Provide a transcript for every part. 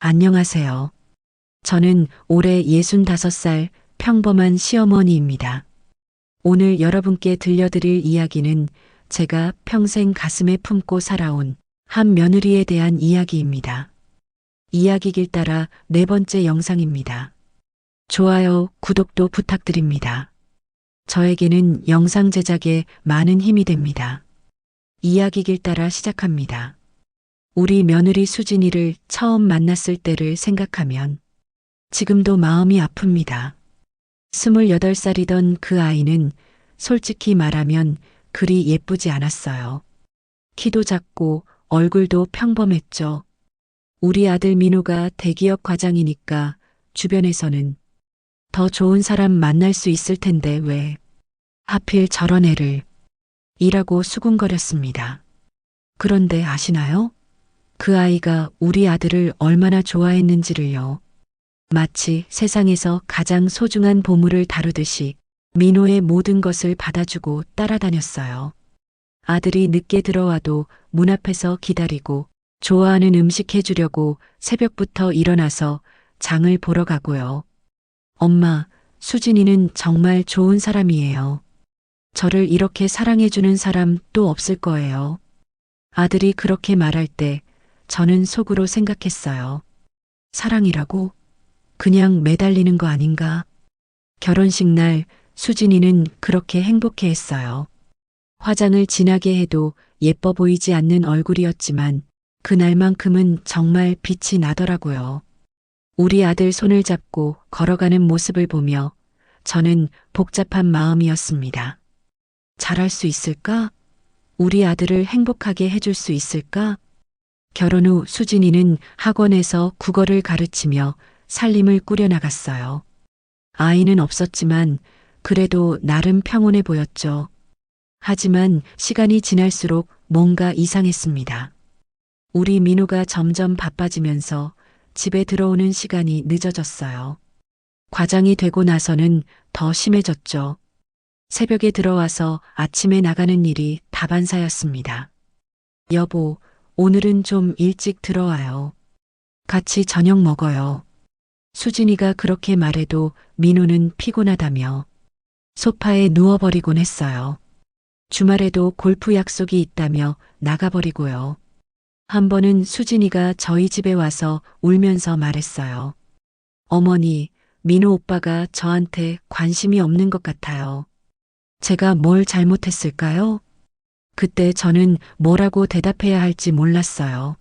안녕하세요. 저는 올해 65살 평범한 시어머니입니다. 오늘 여러분께 들려드릴 이야기는 제가 평생 가슴에 품고 살아온 한 며느리에 대한 이야기입니다. 이야기길 따라 네 번째 영상입니다. 좋아요, 구독도 부탁드립니다. 저에게는 영상 제작에 많은 힘이 됩니다. 이야기길 따라 시작합니다. 우리 며느리 수진이를 처음 만났을 때를 생각하면 지금도 마음이 아픕니다. 28살이던 그 아이는 솔직히 말하면 그리 예쁘지 않았어요. 키도 작고 얼굴도 평범했죠. 우리 아들 민호가 대기업 과장이니까 주변에서는 더 좋은 사람 만날 수 있을 텐데 왜 하필 저런 애를 이라고 수군거렸습니다. 그런데 아시나요? 그 아이가 우리 아들을 얼마나 좋아했는지를요. 마치 세상에서 가장 소중한 보물을 다루듯이 민호의 모든 것을 받아주고 따라다녔어요. 아들이 늦게 들어와도 문 앞에서 기다리고 좋아하는 음식 해주려고 새벽부터 일어나서 장을 보러 가고요. 엄마, 수진이는 정말 좋은 사람이에요. 저를 이렇게 사랑해주는 사람 또 없을 거예요. 아들이 그렇게 말할 때 저는 속으로 생각했어요. 사랑이라고? 그냥 매달리는 거 아닌가? 결혼식 날 수진이는 그렇게 행복해 했어요. 화장을 진하게 해도 예뻐 보이지 않는 얼굴이었지만 그날만큼은 정말 빛이 나더라고요. 우리 아들 손을 잡고 걸어가는 모습을 보며 저는 복잡한 마음이었습니다. 잘할 수 있을까? 우리 아들을 행복하게 해줄 수 있을까? 결혼 후 수진이는 학원에서 국어를 가르치며 살림을 꾸려나갔어요. 아이는 없었지만 그래도 나름 평온해 보였죠. 하지만 시간이 지날수록 뭔가 이상했습니다. 우리 민호가 점점 바빠지면서 집에 들어오는 시간이 늦어졌어요. 과장이 되고 나서는 더 심해졌죠. 새벽에 들어와서 아침에 나가는 일이 다반사였습니다. 여보, 오늘은 좀 일찍 들어와요. 같이 저녁 먹어요. 수진이가 그렇게 말해도 민호는 피곤하다며 소파에 누워버리곤 했어요. 주말에도 골프 약속이 있다며 나가버리고요. 한 번은 수진이가 저희 집에 와서 울면서 말했어요. 어머니, 민호 오빠가 저한테 관심이 없는 것 같아요. 제가 뭘 잘못했을까요? 그때 저는 뭐라고 대답해야 할지 몰랐어요.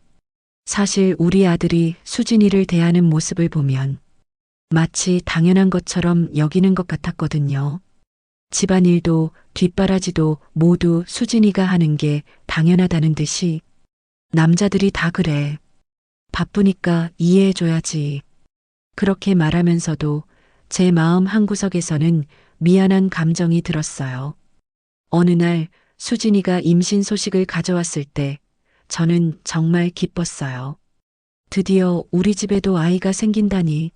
사실 우리 아들이 수진이를 대하는 모습을 보면 마치 당연한 것처럼 여기는 것 같았거든요. 집안일도 뒷바라지도 모두 수진이가 하는 게 당연하다는 듯이 남자들이 다 그래. 바쁘니까 이해해줘야지. 그렇게 말하면서도 제 마음 한구석에서는 미안한 감정이 들었어요. 어느 날 수진이가 임신 소식을 가져왔을 때 저는 정말 기뻤어요. 드디어 우리 집에도 아이가 생긴다니.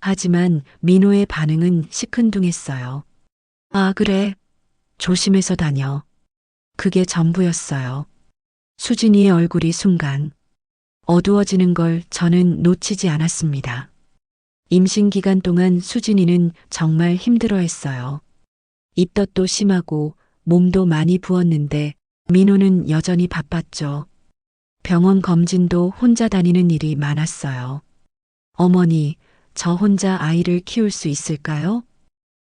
하지만 민호의 반응은 시큰둥했어요. 아, 그래. 조심해서 다녀. 그게 전부였어요. 수진이의 얼굴이 순간 어두워지는 걸 저는 놓치지 않았습니다. 임신 기간 동안 수진이는 정말 힘들어했어요. 입덧도 심하고 몸도 많이 부었는데 민호는 여전히 바빴죠. 병원 검진도 혼자 다니는 일이 많았어요. 어머니, 저 혼자 아이를 키울 수 있을까요?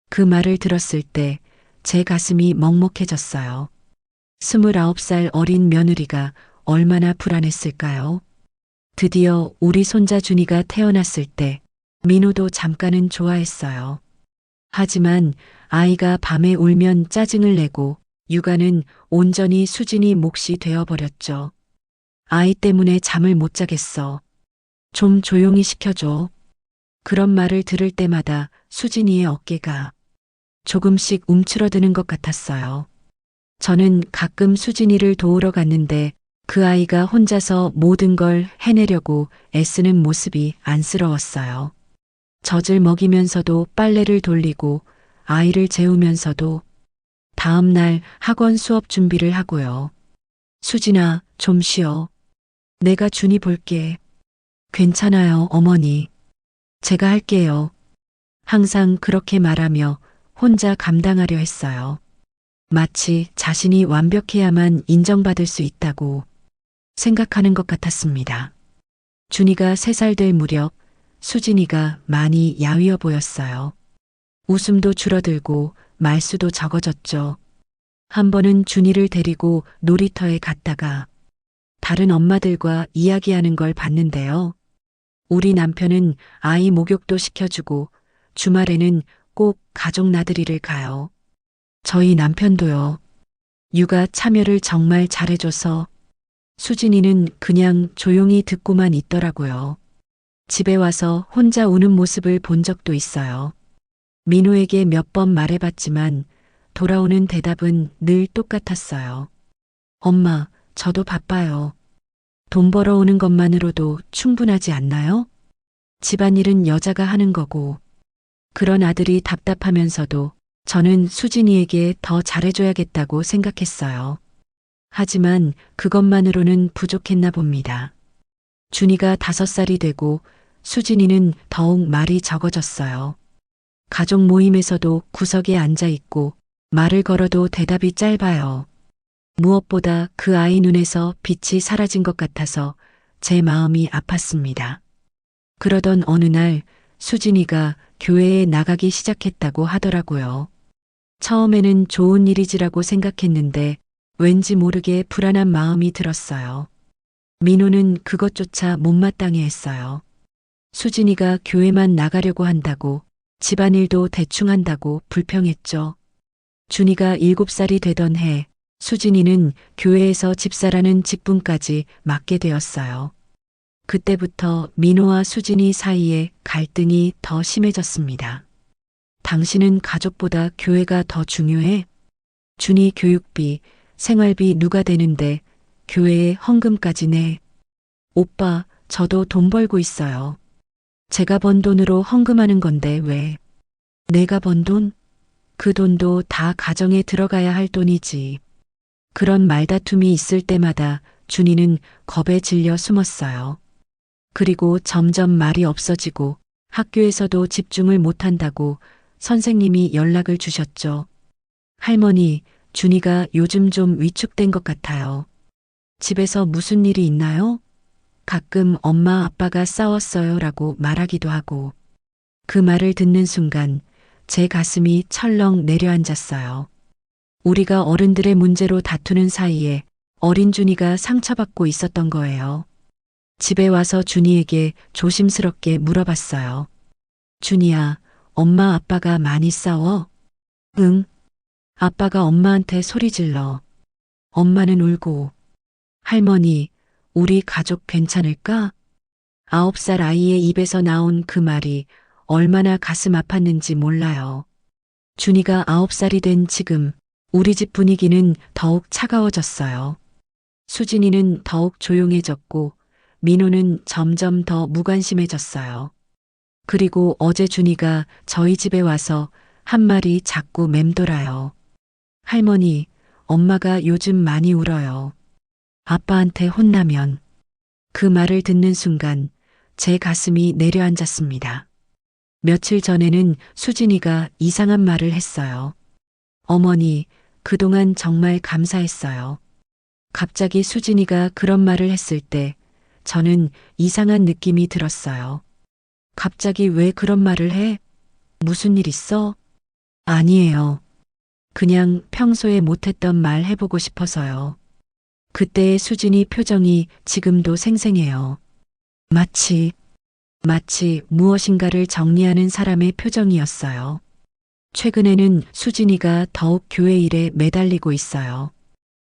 그 말을 들었을 때 제 가슴이 먹먹해졌어요. 29살 어린 며느리가 얼마나 불안했을까요? 드디어 우리 손자 준이가 태어났을 때 민호도 잠깐은 좋아했어요. 하지만 아이가 밤에 울면 짜증을 내고 육아는 온전히 수진이 몫이 되어버렸죠. 아이 때문에 잠을 못 자겠어. 좀 조용히 시켜줘. 그런 말을 들을 때마다 수진이의 어깨가 조금씩 움츠러드는 것 같았어요. 저는 가끔 수진이를 도우러 갔는데 그 아이가 혼자서 모든 걸 해내려고 애쓰는 모습이 안쓰러웠어요. 젖을 먹이면서도 빨래를 돌리고 아이를 재우면서도 다음 날 학원 수업 준비를 하고요. 수진아, 좀 쉬어. 내가 준이 볼게. 괜찮아요, 어머니. 제가 할게요. 항상 그렇게 말하며 혼자 감당하려 했어요. 마치 자신이 완벽해야만 인정받을 수 있다고 생각하는 것 같았습니다. 준이가 3살 될 무렵 수진이가 많이 야위어 보였어요. 웃음도 줄어들고 말수도 적어졌죠. 한 번은 준이를 데리고 놀이터에 갔다가 다른 엄마들과 이야기하는 걸 봤는데요. 우리 남편은 아이 목욕도 시켜주고 주말에는 꼭 가족 나들이를 가요. 저희 남편도요. 육아 참여를 정말 잘해줘서 수진이는 그냥 조용히 듣고만 있더라고요. 집에 와서 혼자 우는 모습을 본 적도 있어요. 민호에게 몇 번 말해봤지만 돌아오는 대답은 늘 똑같았어요. 엄마, 저도 바빠요. 돈 벌어오는 것만으로도 충분하지 않나요? 집안일은 여자가 하는 거고. 그런 아들이 답답하면서도 저는 수진이에게 더 잘해줘야겠다고 생각했어요. 하지만 그것만으로는 부족했나 봅니다. 준이가 5살이 되고 수진이는 더욱 말이 적어졌어요. 가족 모임에서도 구석에 앉아 있고 말을 걸어도 대답이 짧아요. 무엇보다 그 아이 눈에서 빛이 사라진 것 같아서 제 마음이 아팠습니다. 그러던 어느 날 수진이가 교회에 나가기 시작했다고 하더라고요. 처음에는 좋은 일이지라고 생각했는데 왠지 모르게 불안한 마음이 들었어요. 민호는 그것조차 못마땅해 했어요. 수진이가 교회만 나가려고 한다고 집안일도 대충 한다고 불평했죠. 준이가 7살이 되던 해 수진이는 교회에서 집사라는 직분까지 맡게 되었어요. 그때부터 민호와 수진이 사이에 갈등이 더 심해졌습니다. 당신은 가족보다 교회가 더 중요해? 준이 교육비, 생활비 누가 되는데 교회에 헌금까지 내. 오빠, 저도 돈 벌고 있어요. 제가 번 돈으로 헌금하는 건데 왜? 내가 번 돈? 그 돈도 다 가정에 들어가야 할 돈이지. 그런 말다툼이 있을 때마다 준이는 겁에 질려 숨었어요. 그리고 점점 말이 없어지고 학교에서도 집중을 못한다고 선생님이 연락을 주셨죠. 할머니, 준이가 요즘 좀 위축된 것 같아요. 집에서 무슨 일이 있나요? 가끔 엄마 아빠가 싸웠어요 라고 말하기도 하고. 그 말을 듣는 순간 제 가슴이 철렁 내려앉았어요. 우리가 어른들의 문제로 다투는 사이에 어린 준이가 상처받고 있었던 거예요. 집에 와서 준이에게 조심스럽게 물어봤어요. 준이야, 엄마 아빠가 많이 싸워? 응. 아빠가 엄마한테 소리 질러. 엄마는 울고. 할머니, 우리 가족 괜찮을까? 9살 아이의 입에서 나온 그 말이 얼마나 가슴 아팠는지 몰라요. 준이가 9살이 된 지금 우리 집 분위기는 더욱 차가워졌어요. 수진이는 더욱 조용해졌고 민호는 점점 더 무관심해졌어요. 그리고 어제 준이가 저희 집에 와서 한 말이 자꾸 맴돌아요. 할머니, 엄마가 요즘 많이 울어요. 아빠한테 혼나면. 그 말을 듣는 순간 제 가슴이 내려앉았습니다. 며칠 전에는 수진이가 이상한 말을 했어요. 어머니, 그동안 정말 감사했어요. 갑자기 수진이가 그런 말을 했을 때 저는 이상한 느낌이 들었어요. 갑자기 왜 그런 말을 해? 무슨 일 있어? 아니에요. 그냥 평소에 못했던 말 해보고 싶어서요. 그때의 수진이 표정이 지금도 생생해요. 마치 무엇인가를 정리하는 사람의 표정이었어요. 최근에는 수진이가 더욱 교회 일에 매달리고 있어요.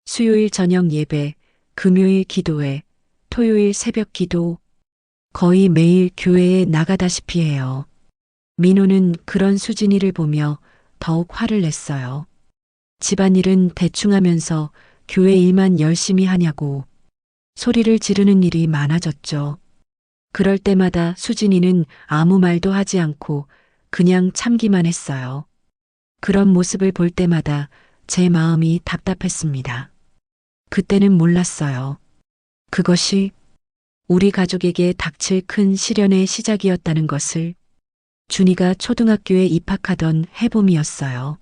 수요일 저녁 예배, 금요일 기도회, 토요일 새벽 기도, 거의 매일 교회에 나가다시피 해요. 민호는 그런 수진이를 보며 더욱 화를 냈어요. 집안일은 대충 하면서 교회 일만 열심히 하냐고 소리를 지르는 일이 많아졌죠. 그럴 때마다 수진이는 아무 말도 하지 않고 그냥 참기만 했어요. 그런 모습을 볼 때마다 제 마음이 답답했습니다. 그때는 몰랐어요. 그것이 우리 가족에게 닥칠 큰 시련의 시작이었다는 것을. 준이가 초등학교에 입학하던 해봄이었어요.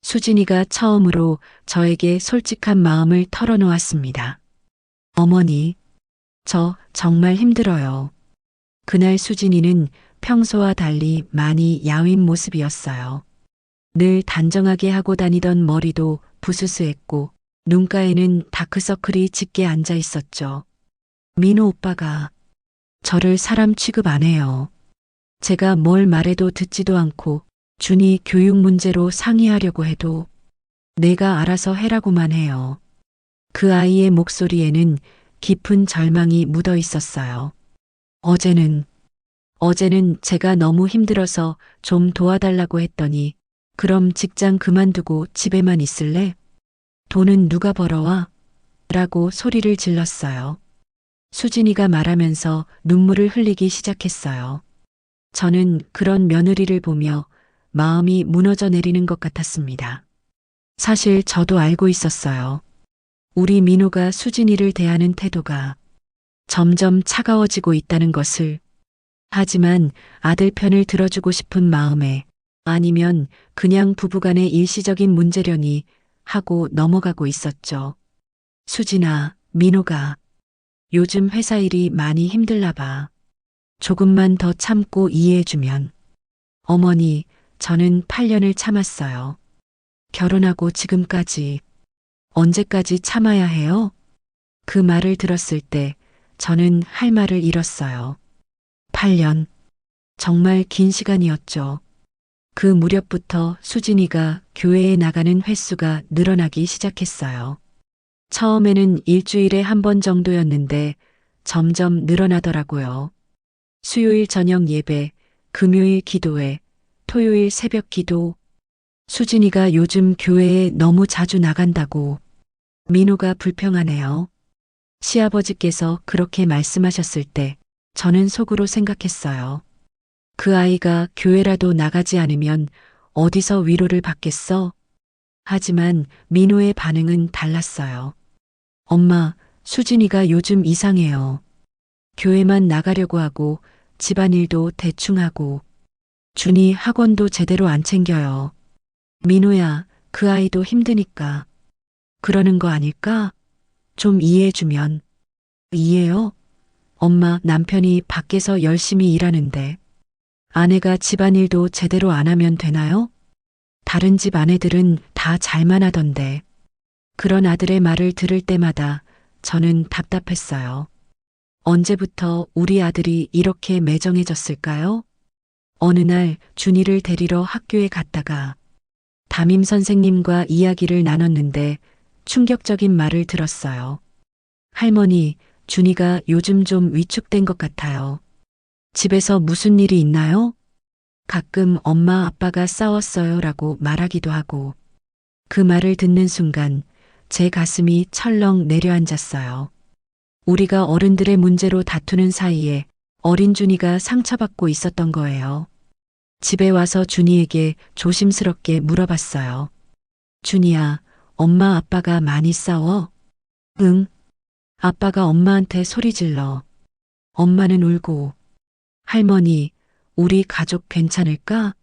수진이가 처음으로 저에게 솔직한 마음을 털어놓았습니다. 어머니, 저 정말 힘들어요. 그날 수진이는 평소와 달리 많이 야윈 모습이었어요. 늘 단정하게 하고 다니던 머리도 부스스했고 눈가에는 다크서클이 짙게 앉아 있었죠. 민호 오빠가 저를 사람 취급 안 해요. 제가 뭘 말해도 듣지도 않고 준이 교육 문제로 상의하려고 해도 내가 알아서 해라고만 해요. 그 아이의 목소리에는 깊은 절망이 묻어 있었어요. 어제는 제가 너무 힘들어서 좀 도와달라고 했더니 그럼 직장 그만두고 집에만 있을래? 돈은 누가 벌어와? 라고 소리를 질렀어요. 수진이가 말하면서 눈물을 흘리기 시작했어요. 저는 그런 며느리를 보며 마음이 무너져 내리는 것 같았습니다. 사실 저도 알고 있었어요. 우리 민호가 수진이를 대하는 태도가 점점 차가워지고 있다는 것을. 하지만 아들 편을 들어주고 싶은 마음에 아니면 그냥 부부간의 일시적인 문제려니 하고 넘어가고 있었죠. 수진아, 민호가 요즘 회사 일이 많이 힘들나 봐. 조금만 더 참고 이해해주면. 어머니, 저는 8년을 참았어요. 결혼하고 지금까지. 언제까지 참아야 해요? 그 말을 들었을 때 저는 할 말을 잃었어요. 8년. 정말 긴 시간이었죠. 그 무렵부터 수진이가 교회에 나가는 횟수가 늘어나기 시작했어요. 처음에는 일주일에 한 번 정도였는데 점점 늘어나더라고요. 수요일 저녁 예배, 금요일 기도회, 토요일 새벽 기도. 수진이가 요즘 교회에 너무 자주 나간다고. 민호가 불평하네요. 시아버지께서 그렇게 말씀하셨을 때 저는 속으로 생각했어요. 그 아이가 교회라도 나가지 않으면 어디서 위로를 받겠어? 하지만 민호의 반응은 달랐어요. 엄마, 수진이가 요즘 이상해요. 교회만 나가려고 하고 집안일도 대충 하고 준이 학원도 제대로 안 챙겨요. 민호야, 그 아이도 힘드니까 그러는 거 아닐까? 좀 이해해주면. 이해요? 엄마, 남편이 밖에서 열심히 일하는데 아내가 집안일도 제대로 안 하면 되나요? 다른 집 아내들은 다 잘만 하던데. 그런 아들의 말을 들을 때마다 저는 답답했어요. 언제부터 우리 아들이 이렇게 매정해졌을까요? 어느 날 준이를 데리러 학교에 갔다가 담임 선생님과 이야기를 나눴는데 충격적인 말을 들었어요. 할머니, 준이가 요즘 좀 위축된 것 같아요. 집에서 무슨 일이 있나요? 가끔 엄마 아빠가 싸웠어요 라고 말하기도 하고. 그 말을 듣는 순간 제 가슴이 철렁 내려앉았어요. 우리가 어른들의 문제로 다투는 사이에 어린 준이가 상처받고 있었던 거예요. 집에 와서 준이에게 조심스럽게 물어봤어요. 준이야, 엄마 아빠가 많이 싸워? 응. 아빠가 엄마한테 소리 질러. 엄마는 울고. 할머니, 우리 가족 괜찮을까?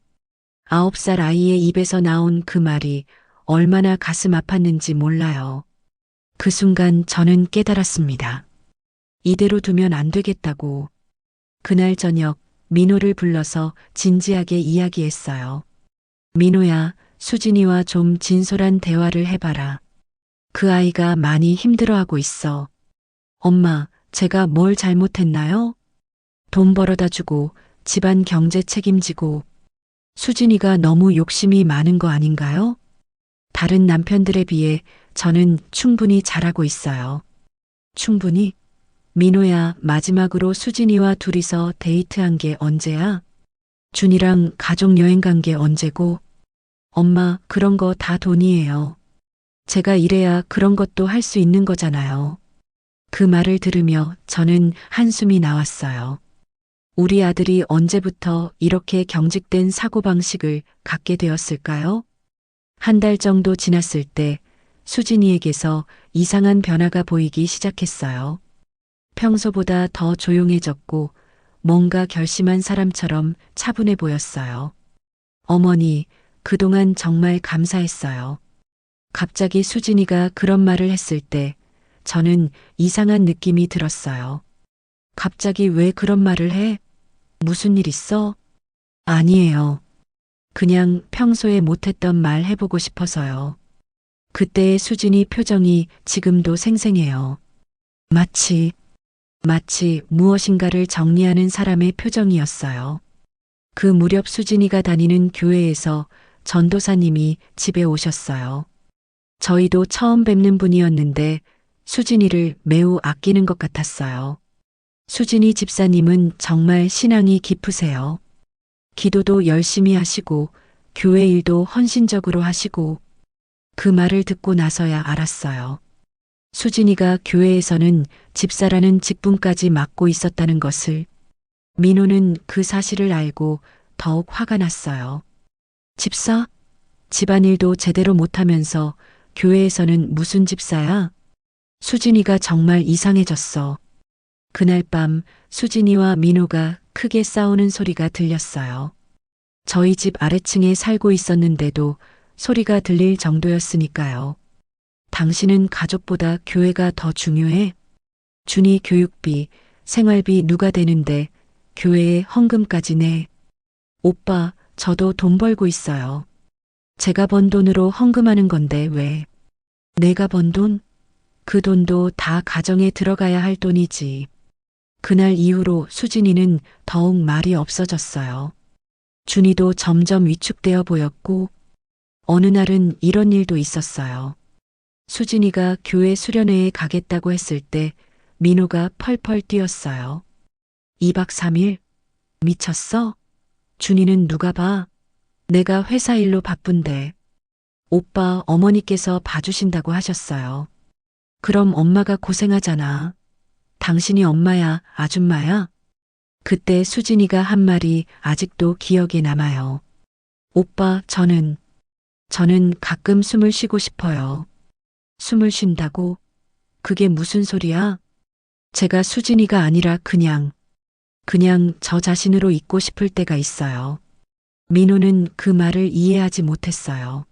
9살 아이의 입에서 나온 그 말이 얼마나 가슴 아팠는지 몰라요. 그 순간 저는 깨달았습니다. 이대로 두면 안 되겠다고. 그날 저녁 민호를 불러서 진지하게 이야기했어요. 민호야, 수진이와 좀 진솔한 대화를 해봐라. 그 아이가 많이 힘들어하고 있어. 엄마, 제가 뭘 잘못했나요? 돈 벌어다 주고 집안 경제 책임지고 수진이가 너무 욕심이 많은 거 아닌가요? 다른 남편들에 비해 저는 충분히 잘하고 있어요. 충분히? 민호야, 마지막으로 수진이와 둘이서 데이트한 게 언제야? 준이랑 가족 여행 간 게 언제고? 엄마, 그런 거 다 돈이에요. 제가 일해야 그런 것도 할 수 있는 거잖아요. 그 말을 들으며 저는 한숨이 나왔어요. 우리 아들이 언제부터 이렇게 경직된 사고방식을 갖게 되었을까요? 한 달 정도 지났을 때 수진이에게서 이상한 변화가 보이기 시작했어요. 평소보다 더 조용해졌고 뭔가 결심한 사람처럼 차분해 보였어요. 어머니, 그동안 정말 감사했어요. 갑자기 수진이가 그런 말을 했을 때 저는 이상한 느낌이 들었어요. 갑자기 왜 그런 말을 해? 무슨 일 있어? 아니에요. 그냥 평소에 못했던 말 해보고 싶어서요. 그때의 수진이 표정이 지금도 생생해요. 마치 무엇인가를 정리하는 사람의 표정이었어요. 그 무렵 수진이가 다니는 교회에서 전도사님이 집에 오셨어요. 저희도 처음 뵙는 분이었는데 수진이를 매우 아끼는 것 같았어요. 수진이 집사님은 정말 신앙이 깊으세요. 기도도 열심히 하시고 교회 일도 헌신적으로 하시고 그 말을 듣고 나서야 알았어요. 수진이가 교회에서는 집사라는 직분까지 맡고 있었다는 것을. 민호는 그 사실을 알고 더욱 화가 났어요. 집사? 집안일도 제대로 못하면서 교회에서는 무슨 집사야? 수진이가 정말 이상해졌어. 그날 밤 수진이와 민호가 크게 싸우는 소리가 들렸어요. 저희 집 아래층에 살고 있었는데도 소리가 들릴 정도였으니까요. 당신은 가족보다 교회가 더 중요해? 준이 교육비, 생활비 누가 대는데 교회에 헌금까지 내. 오빠, 저도 돈 벌고 있어요. 제가 번 돈으로 헌금하는 건데 왜? 내가 번 돈? 그 돈도 다 가정에 들어가야 할 돈이지. 그날 이후로 수진이는 더욱 말이 없어졌어요. 준이도 점점 위축되어 보였고 어느 날은 이런 일도 있었어요. 수진이가 교회 수련회에 가겠다고 했을 때 민호가 펄펄 뛰었어요. 2박 3일? 미쳤어? 준이는 누가 봐? 내가 회사 일로 바쁜데. 오빠 어머니께서 봐주신다고 하셨어요. 그럼 엄마가 고생하잖아. 당신이 엄마야, 아줌마야? 그때 수진이가 한 말이 아직도 기억에 남아요. 오빠, 저는 가끔 숨을 쉬고 싶어요. 숨을 쉰다고? 그게 무슨 소리야? 제가 수진이가 아니라 그냥 저 자신으로 있고 싶을 때가 있어요. 민호는 그 말을 이해하지 못했어요.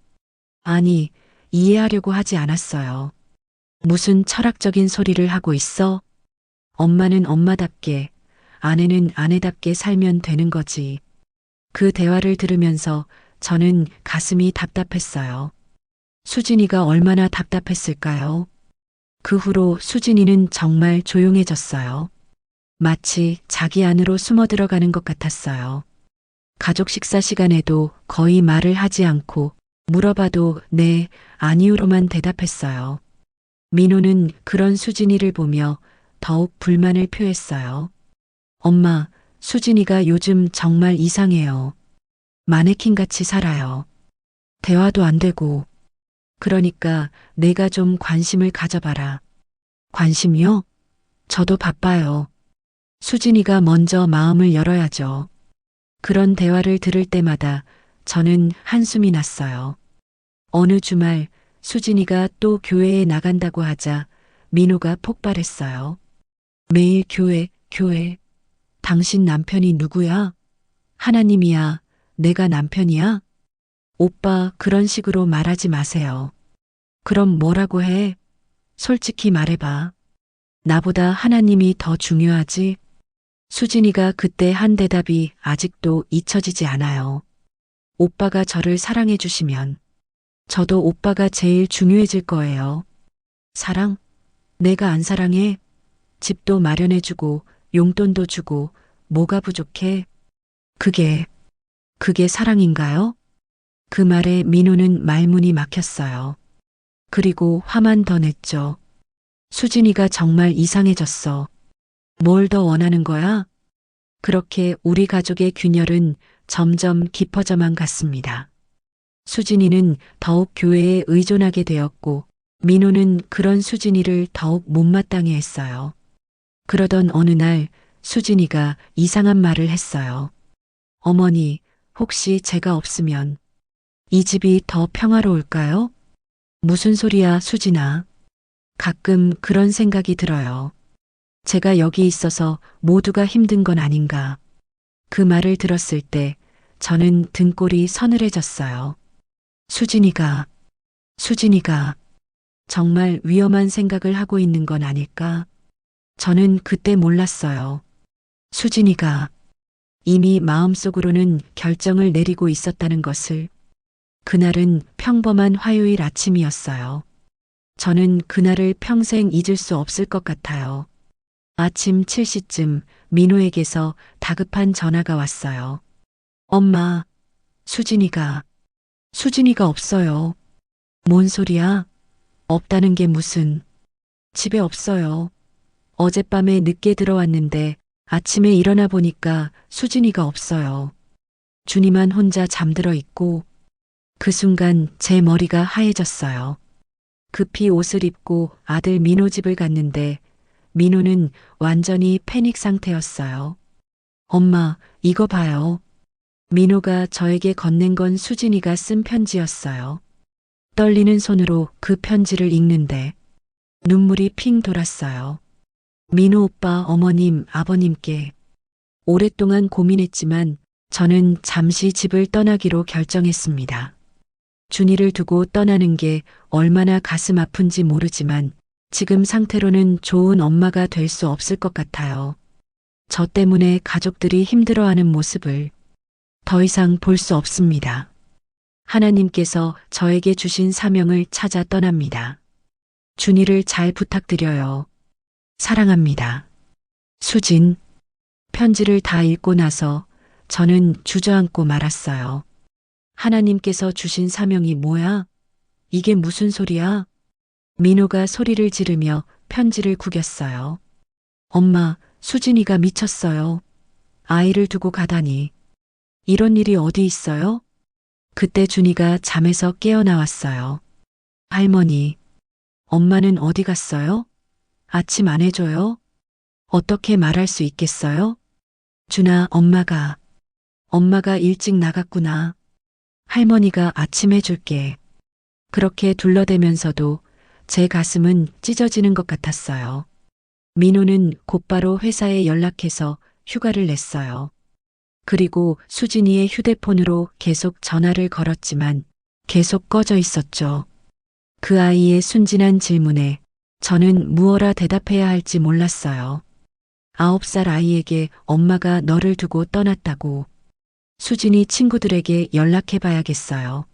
아니, 이해하려고 하지 않았어요. 무슨 철학적인 소리를 하고 있어? 엄마는 엄마답게, 아내는 아내답게 살면 되는 거지. 그 대화를 들으면서 저는 가슴이 답답했어요. 수진이가 얼마나 답답했을까요? 그 후로 수진이는 정말 조용해졌어요. 마치 자기 안으로 숨어 들어가는 것 같았어요. 가족 식사 시간에도 거의 말을 하지 않고 물어봐도 네, 아니요로만 대답했어요. 민호는 그런 수진이를 보며 더욱 불만을 표했어요. 엄마, 수진이가 요즘 정말 이상해요. 마네킹같이 살아요. 대화도 안 되고. 그러니까 내가 좀 관심을 가져봐라. 관심이요? 저도 바빠요. 수진이가 먼저 마음을 열어야죠. 그런 대화를 들을 때마다 저는 한숨이 났어요. 어느 주말 수진이가 또 교회에 나간다고 하자 민호가 폭발했어요. 매일 교회. 당신 남편이 누구야? 하나님이야. 내가 남편이야? 오빠, 그런 식으로 말하지 마세요. 그럼 뭐라고 해? 솔직히 말해봐. 나보다 하나님이 더 중요하지? 수진이가 그때 한 대답이 아직도 잊혀지지 않아요. 오빠가 저를 사랑해 주시면 저도 오빠가 제일 중요해질 거예요. 사랑? 내가 안 사랑해? 집도 마련해주고 용돈도 주고 뭐가 부족해? 그게 사랑인가요? 그 말에 민호는 말문이 막혔어요. 그리고 화만 더 냈죠. 수진이가 정말 이상해졌어. 뭘 더 원하는 거야? 그렇게 우리 가족의 균열은 점점 깊어져만 갔습니다. 수진이는 더욱 교회에 의존하게 되었고 민호는 그런 수진이를 더욱 못마땅해 했어요. 그러던 어느 날 수진이가 이상한 말을 했어요. 어머니, 혹시 제가 없으면 이 집이 더 평화로울까요? 무슨 소리야, 수진아. 가끔 그런 생각이 들어요. 제가 여기 있어서 모두가 힘든 건 아닌가. 그 말을 들었을 때 저는 등골이 서늘해졌어요. 수진이가, 수진이가 정말 위험한 생각을 하고 있는 건 아닐까? 저는 그때 몰랐어요. 수진이가 이미 마음속으로는 결정을 내리고 있었다는 것을. 그날은 평범한 화요일 아침이었어요. 저는 그날을 평생 잊을 수 없을 것 같아요. 아침 7시쯤 민호에게서 다급한 전화가 왔어요. 엄마, 수진이가 없어요. 뭔 소리야? 없다는 게 무슨. 집에 없어요. 어젯밤에 늦게 들어왔는데 아침에 일어나 보니까 수진이가 없어요. 준이만 혼자 잠들어 있고. 그 순간 제 머리가 하얘졌어요. 급히 옷을 입고 아들 민호 집을 갔는데 민호는 완전히 패닉 상태였어요. 엄마, 이거 봐요. 민호가 저에게 건넨 건 수진이가 쓴 편지였어요. 떨리는 손으로 그 편지를 읽는데 눈물이 핑 돌았어요. 민호 오빠 어머님, 아버님께. 오랫동안 고민했지만 저는 잠시 집을 떠나기로 결정했습니다. 준이를 두고 떠나는 게 얼마나 가슴 아픈지 모르지만 지금 상태로는 좋은 엄마가 될 수 없을 것 같아요. 저 때문에 가족들이 힘들어하는 모습을 더 이상 볼 수 없습니다. 하나님께서 저에게 주신 사명을 찾아 떠납니다. 준이를 잘 부탁드려요. 사랑합니다. 수진. 편지를 다 읽고 나서 저는 주저앉고 말았어요. 하나님께서 주신 사명이 뭐야? 이게 무슨 소리야? 민호가 소리를 지르며 편지를 구겼어요. 엄마, 수진이가 미쳤어요. 아이를 두고 가다니. 이런 일이 어디 있어요? 그때 준이가 잠에서 깨어나왔어요. 할머니, 엄마는 어디 갔어요? 아침 안 해줘요? 어떻게 말할 수 있겠어요? 준아, 엄마가 일찍 나갔구나. 할머니가 아침 해줄게. 그렇게 둘러대면서도 제 가슴은 찢어지는 것 같았어요. 민호는 곧바로 회사에 연락해서 휴가를 냈어요. 그리고 수진이의 휴대폰으로 계속 전화를 걸었지만 계속 꺼져 있었죠. 그 아이의 순진한 질문에 저는 무엇라 대답해야 할지 몰랐어요. 9살 아이에게 엄마가 너를 두고 떠났다고. 수진이 친구들에게 연락해 봐야겠어요.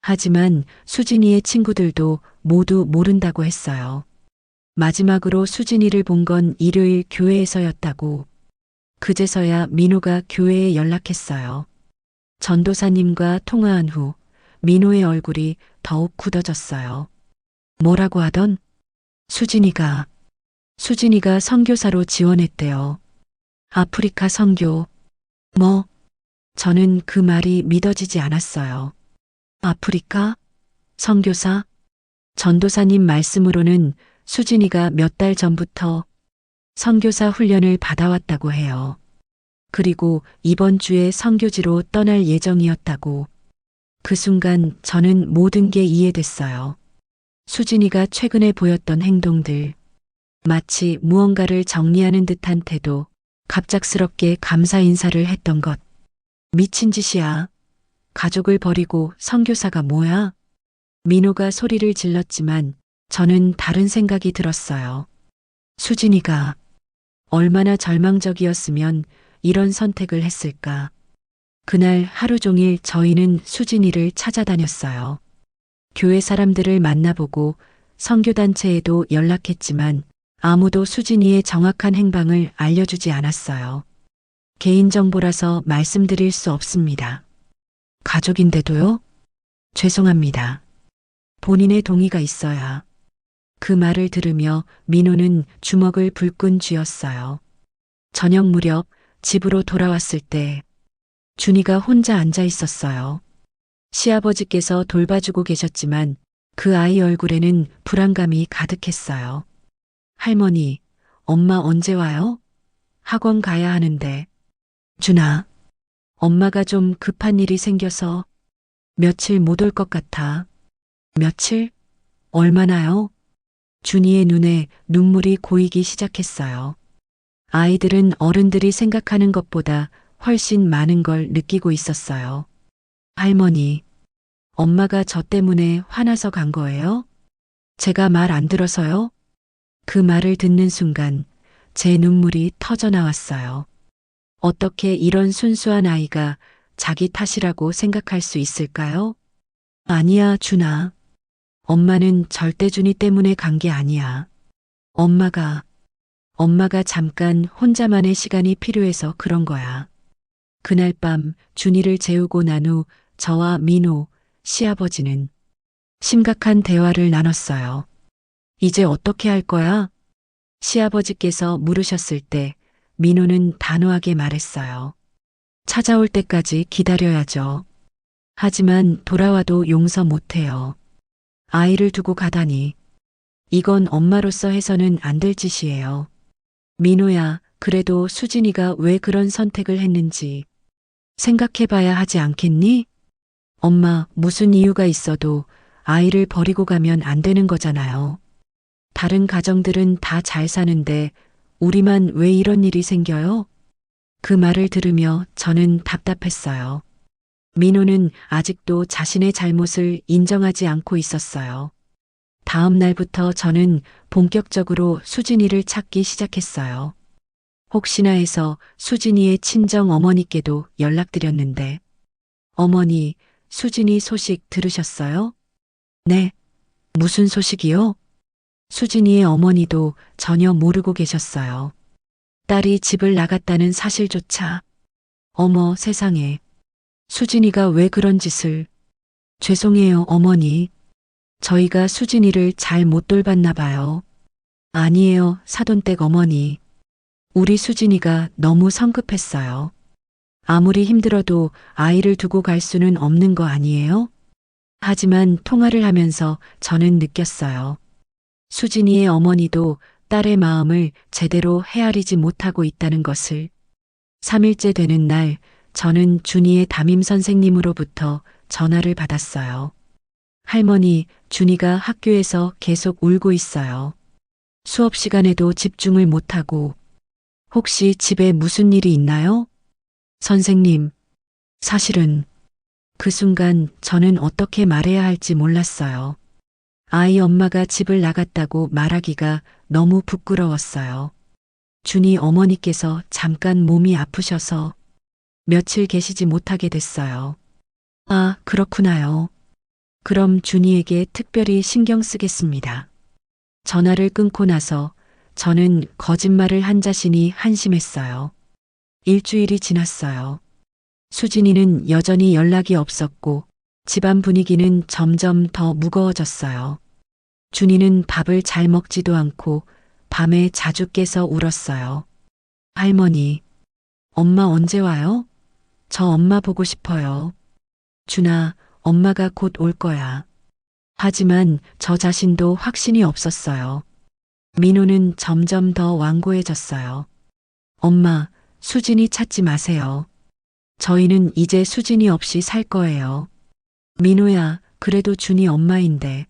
하지만 수진이의 친구들도 모두 모른다고 했어요. 마지막으로 수진이를 본 건 일요일 교회에서였다고. 그제서야 민호가 교회에 연락했어요. 전도사님과 통화한 후 민호의 얼굴이 더욱 굳어졌어요. 뭐라고 하던? 수진이가 선교사로 지원했대요. 아프리카 선교. 뭐? 저는 그 말이 믿어지지 않았어요. 아프리카? 선교사? 전도사님 말씀으로는 수진이가 몇 달 전부터 선교사 훈련을 받아왔다고 해요. 그리고 이번 주에 선교지로 떠날 예정이었다고. 그 순간 저는 모든 게 이해됐어요. 수진이가 최근에 보였던 행동들, 마치 무언가를 정리하는 듯한 태도, 갑작스럽게 감사 인사를 했던 것. 미친 짓이야. 가족을 버리고 선교사가 뭐야? 민호가 소리를 질렀지만 저는 다른 생각이 들었어요. 수진이가 얼마나 절망적이었으면 이런 선택을 했을까. 그날 하루 종일 저희는 수진이를 찾아다녔어요. 교회 사람들을 만나보고 선교단체에도 연락했지만 아무도 수진이의 정확한 행방을 알려주지 않았어요. 개인정보라서 말씀드릴 수 없습니다. 가족인데도요? 죄송합니다. 본인의 동의가 있어야. 그 말을 들으며 민호는 주먹을 불끈 쥐었어요. 저녁 무렵 집으로 돌아왔을 때 준이가 혼자 앉아 있었어요. 시아버지께서 돌봐주고 계셨지만 그 아이 얼굴에는 불안감이 가득했어요. 할머니, 엄마 언제 와요? 학원 가야 하는데. 준아, 엄마가 좀 급한 일이 생겨서 며칠 못 올 것 같아. 며칠? 얼마나요? 준이의 눈에 눈물이 고이기 시작했어요. 아이들은 어른들이 생각하는 것보다 훨씬 많은 걸 느끼고 있었어요. 할머니, 엄마가 저 때문에 화나서 간 거예요? 제가 말 안 들어서요? 그 말을 듣는 순간 제 눈물이 터져 나왔어요. 어떻게 이런 순수한 아이가 자기 탓이라고 생각할 수 있을까요? 아니야, 준아. 엄마는 절대 준이 때문에 간 게 아니야. 엄마가 잠깐 혼자만의 시간이 필요해서 그런 거야. 그날 밤 준이를 재우고 난 후 저와 민호, 시아버지는 심각한 대화를 나눴어요. 이제 어떻게 할 거야? 시아버지께서 물으셨을 때 민호는 단호하게 말했어요. 찾아올 때까지 기다려야죠. 하지만 돌아와도 용서 못해요. 아이를 두고 가다니. 이건 엄마로서 해서는 안 될 짓이에요. 민호야, 그래도 수진이가 왜 그런 선택을 했는지 생각해 봐야 하지 않겠니? 엄마, 무슨 이유가 있어도 아이를 버리고 가면 안 되는 거잖아요. 다른 가정들은 다 잘 사는데 우리만 왜 이런 일이 생겨요? 그 말을 들으며 저는 답답했어요. 민호는 아직도 자신의 잘못을 인정하지 않고 있었어요. 다음 날부터 저는 본격적으로 수진이를 찾기 시작했어요. 혹시나 해서 수진이의 친정 어머니께도 연락드렸는데, 어머니, 수진이 소식 들으셨어요? 네. 무슨 소식이요? 수진이의 어머니도 전혀 모르고 계셨어요. 딸이 집을 나갔다는 사실조차. 어머 세상에. 수진이가 왜 그런 짓을. 죄송해요, 어머니. 저희가 수진이를 잘 못 돌봤나 봐요. 아니에요, 사돈댁 어머니. 우리 수진이가 너무 성급했어요. 아무리 힘들어도 아이를 두고 갈 수는 없는 거 아니에요? 하지만 통화를 하면서 저는 느꼈어요. 수진이의 어머니도 딸의 마음을 제대로 헤아리지 못하고 있다는 것을. 3일째 되는 날, 저는 준이의 담임 선생님으로부터 전화를 받았어요. 할머니, 준이가 학교에서 계속 울고 있어요. 수업 시간에도 집중을 못하고. 혹시 집에 무슨 일이 있나요? 선생님, 사실은 그 순간 저는 어떻게 말해야 할지 몰랐어요. 아이 엄마가 집을 나갔다고 말하기가 너무 부끄러웠어요. 준이 어머니께서 잠깐 몸이 아프셔서 며칠 계시지 못하게 됐어요. 아, 그렇구나요. 그럼 준이에게 특별히 신경 쓰겠습니다. 전화를 끊고 나서 저는 거짓말을 한 자신이 한심했어요. 일주일이 지났어요. 수진이는 여전히 연락이 없었고 집안 분위기는 점점 더 무거워졌어요. 준이는 밥을 잘 먹지도 않고 밤에 자주 깨서 울었어요. 할머니, 엄마 언제 와요? 저 엄마 보고 싶어요. 준아, 엄마가 곧 올 거야. 하지만 저 자신도 확신이 없었어요. 민호는 점점 더 완고해졌어요. 엄마, 수진이 찾지 마세요. 저희는 이제 수진이 없이 살 거예요. 민호야, 그래도 준이 엄마인데.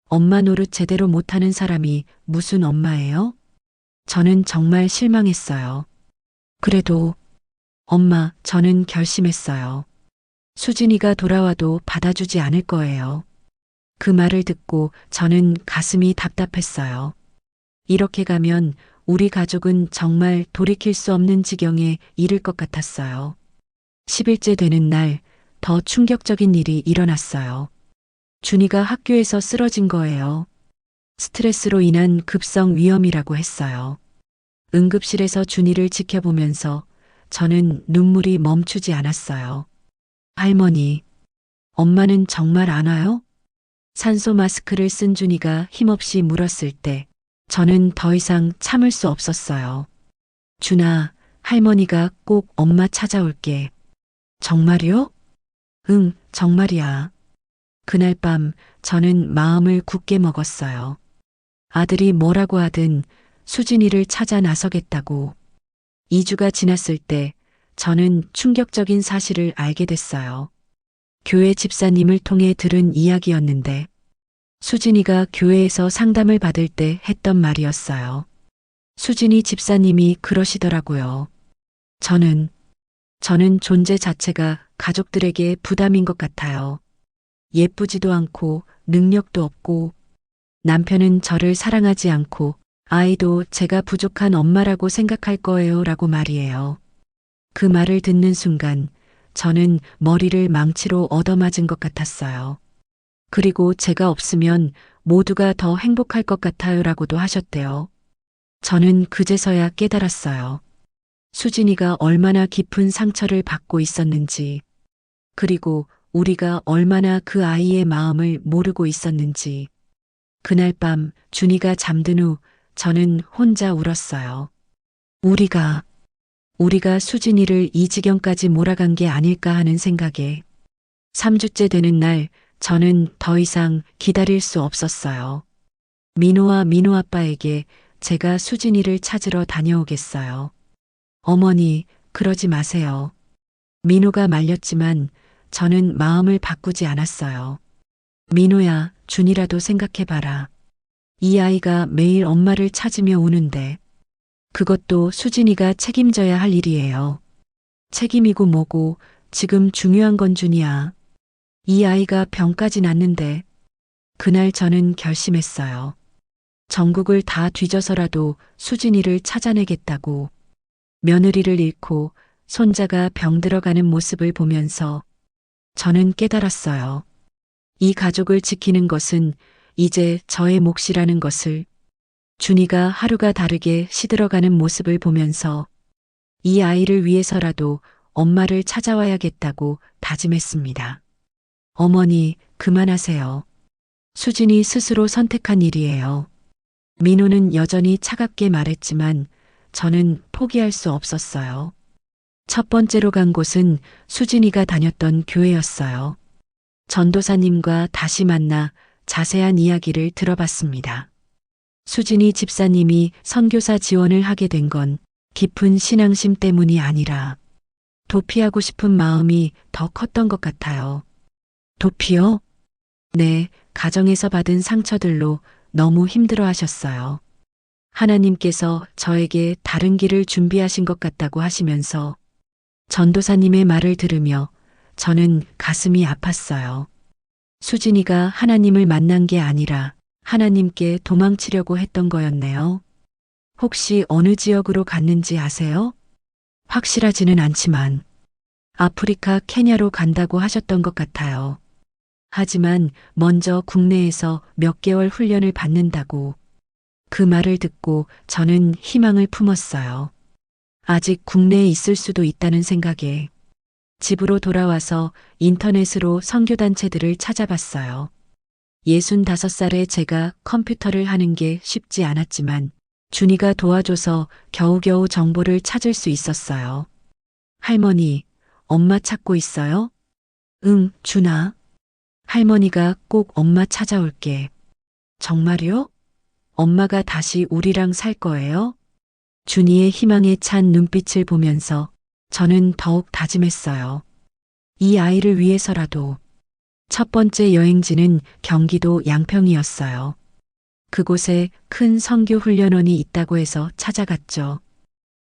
엄마 노릇 제대로 못하는 사람이 무슨 엄마예요? 저는 정말 실망했어요. 그래도 엄마, 저는 결심했어요. 수진이가 돌아와도 받아주지 않을 거예요. 그 말을 듣고 저는 가슴이 답답했어요. 이렇게 가면 우리 가족은 정말 돌이킬 수 없는 지경에 이를 것 같았어요. 10일째 되는 날, 더 충격적인 일이 일어났어요. 준이가 학교에서 쓰러진 거예요. 스트레스로 인한 급성 위염이라고 했어요. 응급실에서 준이를 지켜보면서 저는 눈물이 멈추지 않았어요. 할머니, 엄마는 정말 안 와요? 산소 마스크를 쓴 준이가 힘없이 물었을 때 저는 더 이상 참을 수 없었어요. 준아, 할머니가 꼭 엄마 찾아올게. 정말이요? 응, 정말이야. 그날 밤 저는 마음을 굳게 먹었어요. 아들이 뭐라고 하든 수진이를 찾아 나서겠다고. 2주가 지났을 때 저는 충격적인 사실을 알게 됐어요. 교회 집사님을 통해 들은 이야기였는데 수진이가 교회에서 상담을 받을 때 했던 말이었어요. 수진이 집사님이 그러시더라고요. 저는 존재 자체가 가족들에게 부담인 것 같아요. 예쁘지도 않고 능력도 없고 남편은 저를 사랑하지 않고 아이도 제가 부족한 엄마라고 생각할 거예요 라고 말이에요. 그 말을 듣는 순간 저는 머리를 망치로 얻어맞은 것 같았어요. 그리고 제가 없으면 모두가 더 행복할 것 같아요 라고도 하셨대요. 저는 그제서야 깨달았어요. 수진이가 얼마나 깊은 상처를 받고 있었는지, 그리고 우리가 얼마나 그 아이의 마음을 모르고 있었는지. 그날 밤 준이가 잠든 후 저는 혼자 울었어요. 우리가 수진이를 이 지경까지 몰아간 게 아닐까 하는 생각에 3주째 되는 날 저는 더 이상 기다릴 수 없었어요. 민호와 민호 아빠에게 제가 수진이를 찾으러 다녀오겠어요. 어머니, 그러지 마세요. 민호가 말렸지만 저는 마음을 바꾸지 않았어요. 민호야, 준이라도 생각해봐라. 이 아이가 매일 엄마를 찾으며 우는데 그것도 수진이가 책임져야 할 일이에요. 책임이고 뭐고 지금 중요한 건 준이야. 이 아이가 병까지 났는데 그날 저는 결심했어요. 전국을 다 뒤져서라도 수진이를 찾아내겠다고. 며느리를 잃고 손자가 병들어가는 모습을 보면서 저는 깨달았어요. 이 가족을 지키는 것은 이제 저의 몫이라는 것을. 준이가 하루가 다르게 시들어가는 모습을 보면서 이 아이를 위해서라도 엄마를 찾아와야겠다고 다짐했습니다. 어머니, 그만하세요. 수진이 스스로 선택한 일이에요. 민호는 여전히 차갑게 말했지만 저는 포기할 수 없었어요. 첫 번째로 간 곳은 수진이가 다녔던 교회였어요. 전도사님과 다시 만나 자세한 이야기를 들어봤습니다. 수진이 집사님이 선교사 지원을 하게 된 건 깊은 신앙심 때문이 아니라 도피하고 싶은 마음이 더 컸던 것 같아요. 도피요? 네, 가정에서 받은 상처들로 너무 힘들어 하셨어요. 하나님께서 저에게 다른 길을 준비하신 것 같다고 하시면서 전도사님의 말을 들으며 저는 가슴이 아팠어요. 수진이가 하나님을 만난 게 아니라 하나님께 도망치려고 했던 거였네요. 혹시 어느 지역으로 갔는지 아세요? 확실하지는 않지만 아프리카 케냐로 간다고 하셨던 것 같아요. 하지만 먼저 국내에서 몇 개월 훈련을 받는다고. 그 말을 듣고 저는 희망을 품었어요. 아직 국내에 있을 수도 있다는 생각에 집으로 돌아와서 인터넷으로 선교단체들을 찾아봤어요. 65살에 제가 컴퓨터를 하는 게 쉽지 않았지만 준이가 도와줘서 겨우겨우 정보를 찾을 수 있었어요. 할머니, 엄마 찾고 있어요? 응, 준아. 할머니가 꼭 엄마 찾아올게. 정말요? 엄마가 다시 우리랑 살 거예요? 준이의 희망에 찬 눈빛을 보면서 저는 더욱 다짐했어요. 이 아이를 위해서라도. 첫 번째 여행지는 경기도 양평이었어요. 그곳에 큰 선교 훈련원이 있다고 해서 찾아갔죠.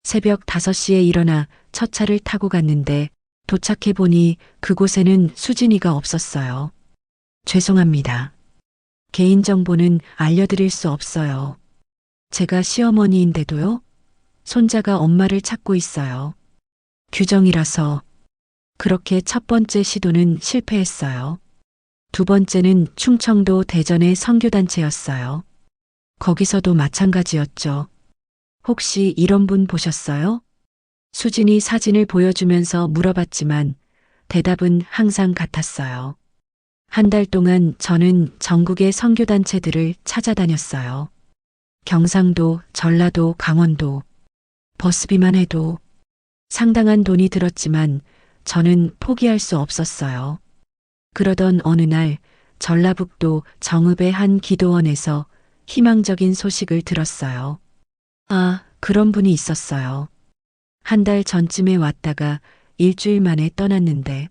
새벽 5시에 일어나 첫 차를 타고 갔는데 도착해 보니 그곳에는 수진이가 없었어요. 죄송합니다. 개인정보는 알려드릴 수 없어요. 제가 시어머니인데도요? 손자가 엄마를 찾고 있어요. 규정이라서. 그렇게 첫 번째 시도는 실패했어요. 두 번째는 충청도 대전의 선교단체였어요. 거기서도 마찬가지였죠. 혹시 이런 분 보셨어요? 수진이 사진을 보여주면서 물어봤지만 대답은 항상 같았어요. 한 달 동안 저는 전국의 선교단체들을 찾아다녔어요. 경상도, 전라도, 강원도. 버스비만 해도 상당한 돈이 들었지만 저는 포기할 수 없었어요. 그러던 어느 날 전라북도 정읍의 한 기도원에서 희망적인 소식을 들었어요. 아, 그런 분이 있었어요. 한 달 전쯤에 왔다가 일주일 만에 떠났는데.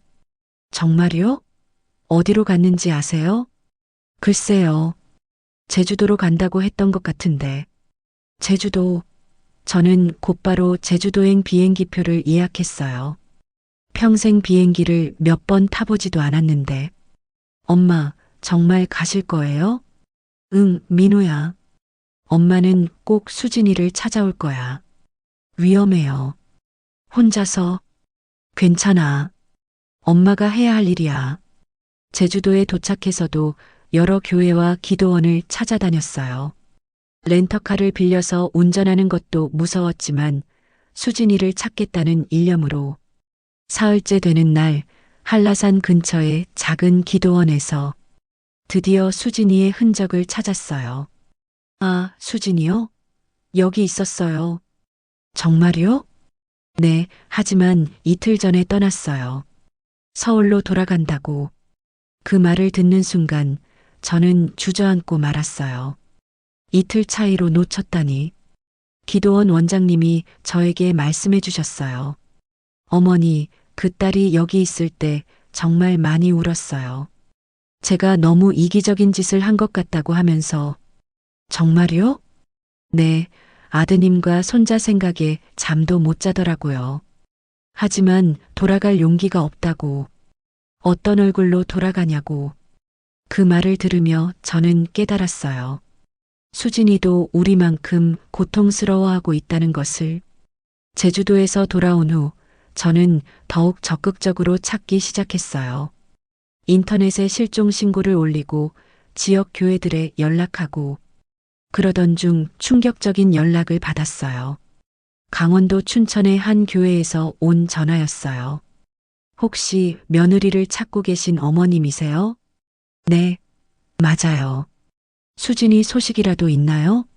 정말요? 어디로 갔는지 아세요? 글쎄요. 제주도로 간다고 했던 것 같은데. 제주도, 저는 곧바로 제주도행 비행기표를 예약했어요. 평생 비행기를 몇 번 타보지도 않았는데. 엄마, 정말 가실 거예요? 응, 민호야. 엄마는 꼭 수진이를 찾아올 거야. 위험해요. 혼자서. 괜찮아. 엄마가 해야 할 일이야. 제주도에 도착해서도 여러 교회와 기도원을 찾아다녔어요. 렌터카를 빌려서 운전하는 것도 무서웠지만 수진이를 찾겠다는 일념으로 사흘째 되는 날 한라산 근처의 작은 기도원에서 드디어 수진이의 흔적을 찾았어요. 아, 수진이요? 여기 있었어요. 정말요? 네, 하지만 이틀 전에 떠났어요. 서울로 돌아간다고. 그 말을 듣는 순간 저는 주저앉고 말았어요. 이틀 차이로 놓쳤다니. 기도원 원장님이 저에게 말씀해 주셨어요. 어머니, 그 딸이 여기 있을 때 정말 많이 울었어요. 제가 너무 이기적인 짓을 한 것 같다고 하면서. 정말요? 네, 아드님과 손자 생각에 잠도 못 자더라고요. 하지만 돌아갈 용기가 없다고. 어떤 얼굴로 돌아가냐고. 그 말을 들으며 저는 깨달았어요. 수진이도 우리만큼 고통스러워하고 있다는 것을. 제주도에서 돌아온 후 저는 더욱 적극적으로 찾기 시작했어요. 인터넷에 실종 신고를 올리고 지역 교회들에 연락하고 그러던 중 충격적인 연락을 받았어요. 강원도 춘천의 한 교회에서 온 전화였어요. 혹시 며느리를 찾고 계신 어머님이세요? 네, 맞아요. 수진이 소식이라도 있나요?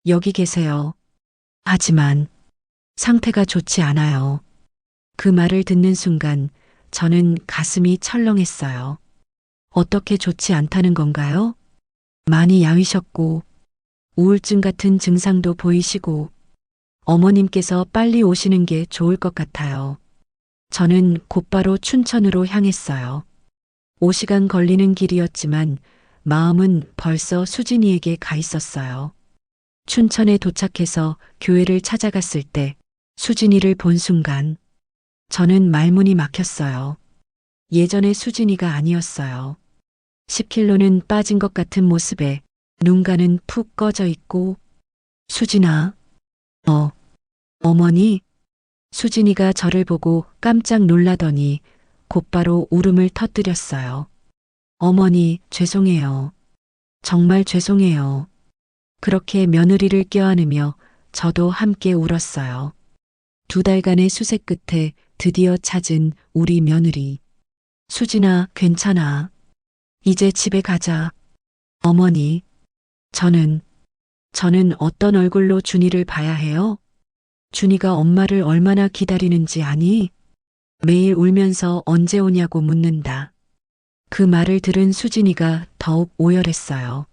여기 계세요. 하지만 상태가 좋지 않아요. 그 말을 듣는 순간 저는 가슴이 철렁했어요. 어떻게 좋지 않다는 건가요? 많이 야위셨고 우울증 같은 증상도 보이시고 어머님께서 빨리 오시는 게 좋을 것 같아요. 저는 곧바로 춘천으로 향했어요. 5시간 걸리는 길이었지만 마음은 벌써 수진이에게 가 있었어요. 춘천에 도착해서 교회를 찾아갔을 때 수진이를 본 순간 저는 말문이 막혔어요. 예전의 수진이가 아니었어요. 10kg는 빠진 것 같은 모습에 눈가는 푹 꺼져 있고. 수진아. 어머니? 수진이가 저를 보고 깜짝 놀라더니 곧바로 울음을 터뜨렸어요. 어머니, 죄송해요. 정말 죄송해요. 그렇게 며느리를 껴안으며 저도 함께 울었어요. 2달간의 수색 끝에 드디어 찾은 우리 며느리. 수진아, 괜찮아. 이제 집에 가자. 어머니, 저는 어떤 얼굴로 준이를 봐야 해요? 준이가 엄마를 얼마나 기다리는지 아니? 매일 울면서 언제 오냐고 묻는다. 그 말을 들은 수진이가 더욱 오열했어요.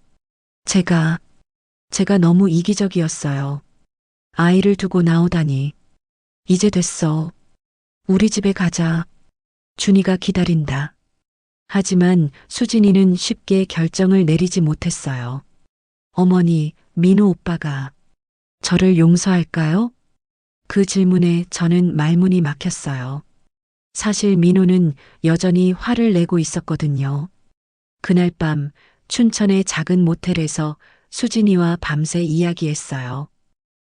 제가 너무 이기적이었어요. 아이를 두고 나오다니. 이제 됐어. 우리 집에 가자. 준이가 기다린다. 하지만 수진이는 쉽게 결정을 내리지 못했어요. 어머니, 민호 오빠가 저를 용서할까요? 그 질문에 저는 말문이 막혔어요. 사실 민호는 여전히 화를 내고 있었거든요. 그날 밤 춘천의 작은 모텔에서 수진이와 밤새 이야기했어요.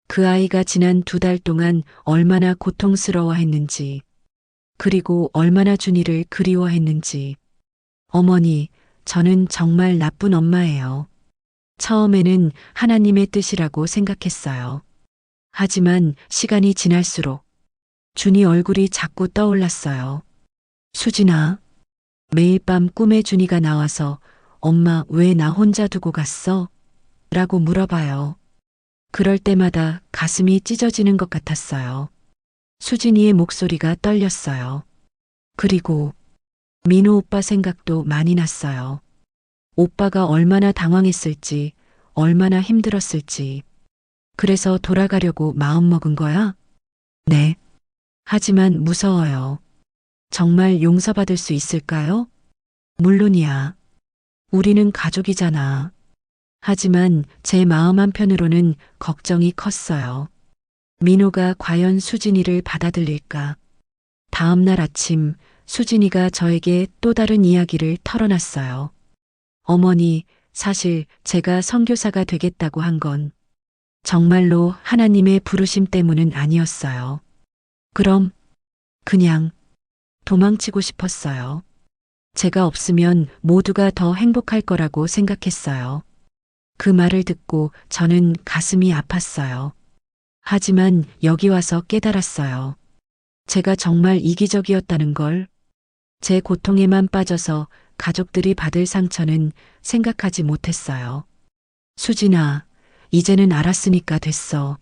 그 아이가 지난 2달 동안 얼마나 고통스러워했는지, 그리고 얼마나 준이를 그리워했는지. 어머니, 저는 정말 나쁜 엄마예요. 처음에는 하나님의 뜻이라고 생각했어요. 하지만 시간이 지날수록 준이 얼굴이 자꾸 떠올랐어요. 수진아, 매일 밤 꿈에 준이가 나와서 엄마 왜 나 혼자 두고 갔어? 라고 물어봐요. 그럴 때마다 가슴이 찢어지는 것 같았어요. 수진이의 목소리가 떨렸어요. 그리고 민호 오빠 생각도 많이 났어요. 오빠가 얼마나 당황했을지, 얼마나 힘들었을지. 그래서 돌아가려고 마음먹은 거야? 네. 하지만 무서워요. 정말 용서받을 수 있을까요? 물론이야. 우리는 가족이잖아. 하지만 제 마음 한편으로는 걱정이 컸어요. 민호가 과연 수진이를 받아들일까? 다음 날 아침 수진이가 저에게 또 다른 이야기를 털어놨어요. 어머니, 사실 제가 선교사가 되겠다고 한 건 정말로 하나님의 부르심 때문은 아니었어요. 그럼 그냥 도망치고 싶었어요. 제가 없으면 모두가 더 행복할 거라고 생각했어요. 그 말을 듣고 저는 가슴이 아팠어요. 하지만 여기 와서 깨달았어요. 제가 정말 이기적이었다는 걸, 제 고통에만 빠져서 가족들이 받을 상처는 생각하지 못했어요. 수진아, 이제는 알았으니까 됐어.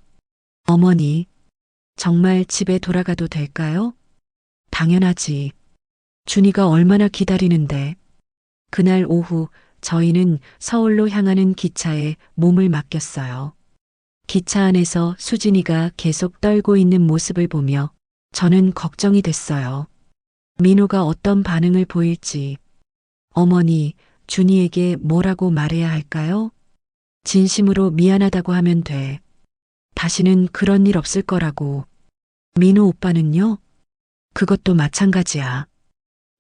어머니, 정말 집에 돌아가도 될까요? 당연하지. 준이가 얼마나 기다리는데. 그날 오후 저희는 서울로 향하는 기차에 몸을 맡겼어요. 기차 안에서 수진이가 계속 떨고 있는 모습을 보며 저는 걱정이 됐어요. 민호가 어떤 반응을 보일지. 어머니, 준이에게 뭐라고 말해야 할까요? 진심으로 미안하다고 하면 돼. 다시는 그런 일 없을 거라고. 민호 오빠는요? 그것도 마찬가지야.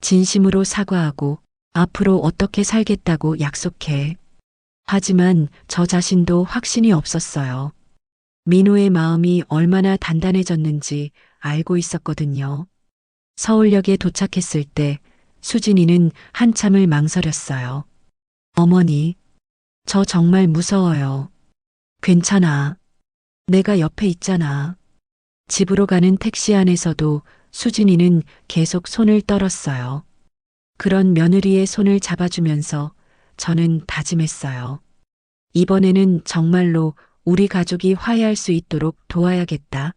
진심으로 사과하고 앞으로 어떻게 살겠다고 약속해. 하지만 저 자신도 확신이 없었어요. 민호의 마음이 얼마나 단단해졌는지 알고 있었거든요. 서울역에 도착했을 때 수진이는 한참을 망설였어요. 어머니, 저 정말 무서워요. 괜찮아. 내가 옆에 있잖아. 집으로 가는 택시 안에서도 수진이는 계속 손을 떨었어요. 그런 며느리의 손을 잡아주면서 저는 다짐했어요. 이번에는 정말로 우리 가족이 화해할 수 있도록 도와야겠다.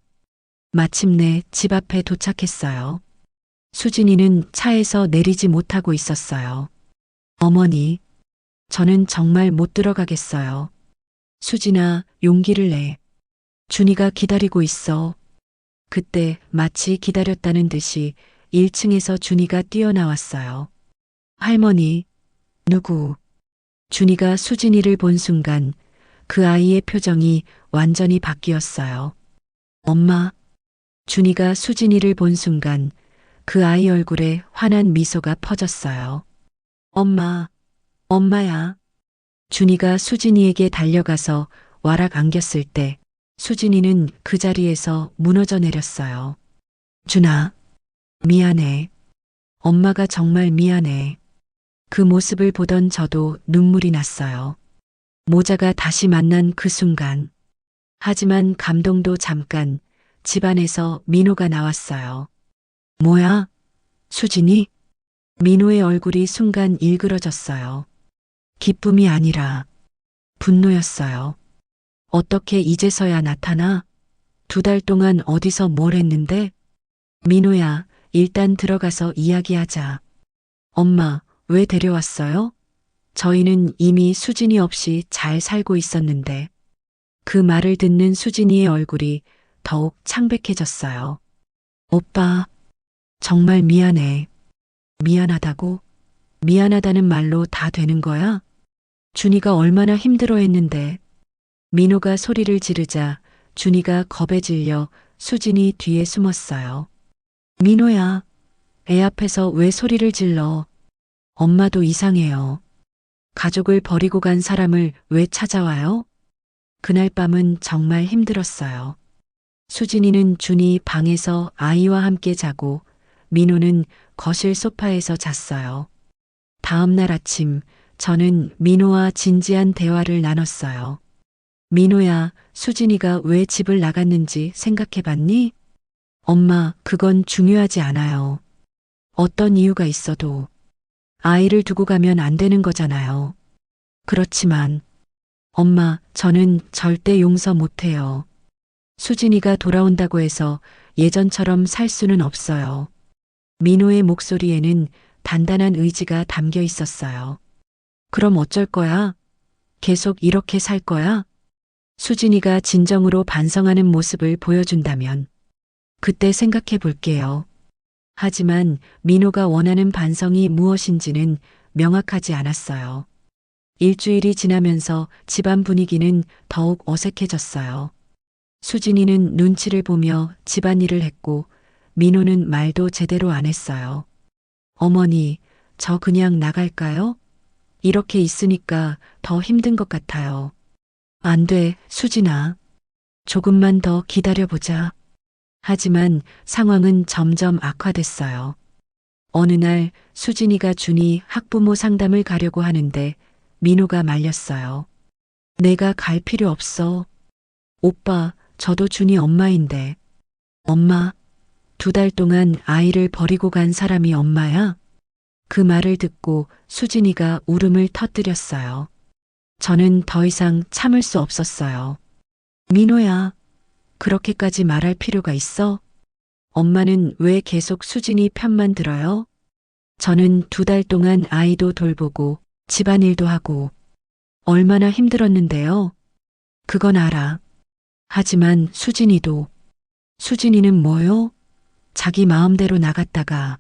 마침내 집 앞에 도착했어요. 수진이는 차에서 내리지 못하고 있었어요. 어머니, 저는 정말 못 들어가겠어요. 수진아, 용기를 내. 준이가 기다리고 있어. 그때 마치 기다렸다는 듯이 1층에서 준이가 뛰어나왔어요. 할머니, 누구? 준이가 수진이를 본 순간 그 아이의 표정이 완전히 바뀌었어요. 엄마. 준이가 수진이를 본 순간 그 아이 얼굴에 환한 미소가 퍼졌어요. 엄마, 엄마야. 준이가 수진이에게 달려가서 와락 안겼을 때 수진이는 그 자리에서 무너져 내렸어요. 준아, 미안해. 엄마가 정말 미안해. 그 모습을 보던 저도 눈물이 났어요. 모자가 다시 만난 그 순간. 하지만 감동도 잠깐 집안에서 민호가 나왔어요. 뭐야? 수진이? 민호의 얼굴이 순간 일그러졌어요. 기쁨이 아니라 분노였어요. 어떻게 이제서야 나타나? 2달 동안 어디서 뭘 했는데? 민호야, 일단 들어가서 이야기하자. 엄마, 왜 데려왔어요? 저희는 이미 수진이 없이 잘 살고 있었는데. 그 말을 듣는 수진이의 얼굴이 더욱 창백해졌어요. 오빠, 정말 미안해. 미안하다고? 미안하다는 말로 다 되는 거야? 준이가 얼마나 힘들어했는데. 민호가 소리를 지르자 준이가 겁에 질려 수진이 뒤에 숨었어요. 민호야, 애 앞에서 왜 소리를 질러? 엄마도 이상해요. 가족을 버리고 간 사람을 왜 찾아와요? 그날 밤은 정말 힘들었어요. 수진이는 준이 방에서 아이와 함께 자고 민호는 거실 소파에서 잤어요. 다음 날 아침 저는 민호와 진지한 대화를 나눴어요. 민호야, 수진이가 왜 집을 나갔는지 생각해 봤니? 엄마, 그건 중요하지 않아요. 어떤 이유가 있어도 아이를 두고 가면 안 되는 거잖아요. 그렇지만 엄마, 저는 절대 용서 못해요. 수진이가 돌아온다고 해서 예전처럼 살 수는 없어요. 민호의 목소리에는 단단한 의지가 담겨 있었어요. 그럼 어쩔 거야? 계속 이렇게 살 거야? 수진이가 진정으로 반성하는 모습을 보여준다면 그때 생각해 볼게요. 하지만 민호가 원하는 반성이 무엇인지는 명확하지 않았어요. 일주일이 지나면서 집안 분위기는 더욱 어색해졌어요. 수진이는 눈치를 보며 집안일을 했고 민호는 말도 제대로 안 했어요. 어머니, 저 그냥 나갈까요? 이렇게 있으니까 더 힘든 것 같아요. 안 돼, 수진아. 조금만 더 기다려보자. 하지만 상황은 점점 악화됐어요. 어느 날 수진이가 준이 학부모 상담을 가려고 하는데 민호가 말렸어요. 내가 갈 필요 없어. 오빠, 저도 준이 엄마인데. 엄마, 2달 동안 아이를 버리고 간 사람이 엄마야? 그 말을 듣고 수진이가 울음을 터뜨렸어요. 저는 더 이상 참을 수 없었어요. 민호야, 그렇게까지 말할 필요가 있어? 엄마는 왜 계속 수진이 편만 들어요? 저는 2달 동안 아이도 돌보고 집안일도 하고 얼마나 힘들었는데요. 그건 알아. 하지만 수진이는 뭐요? 자기 마음대로 나갔다가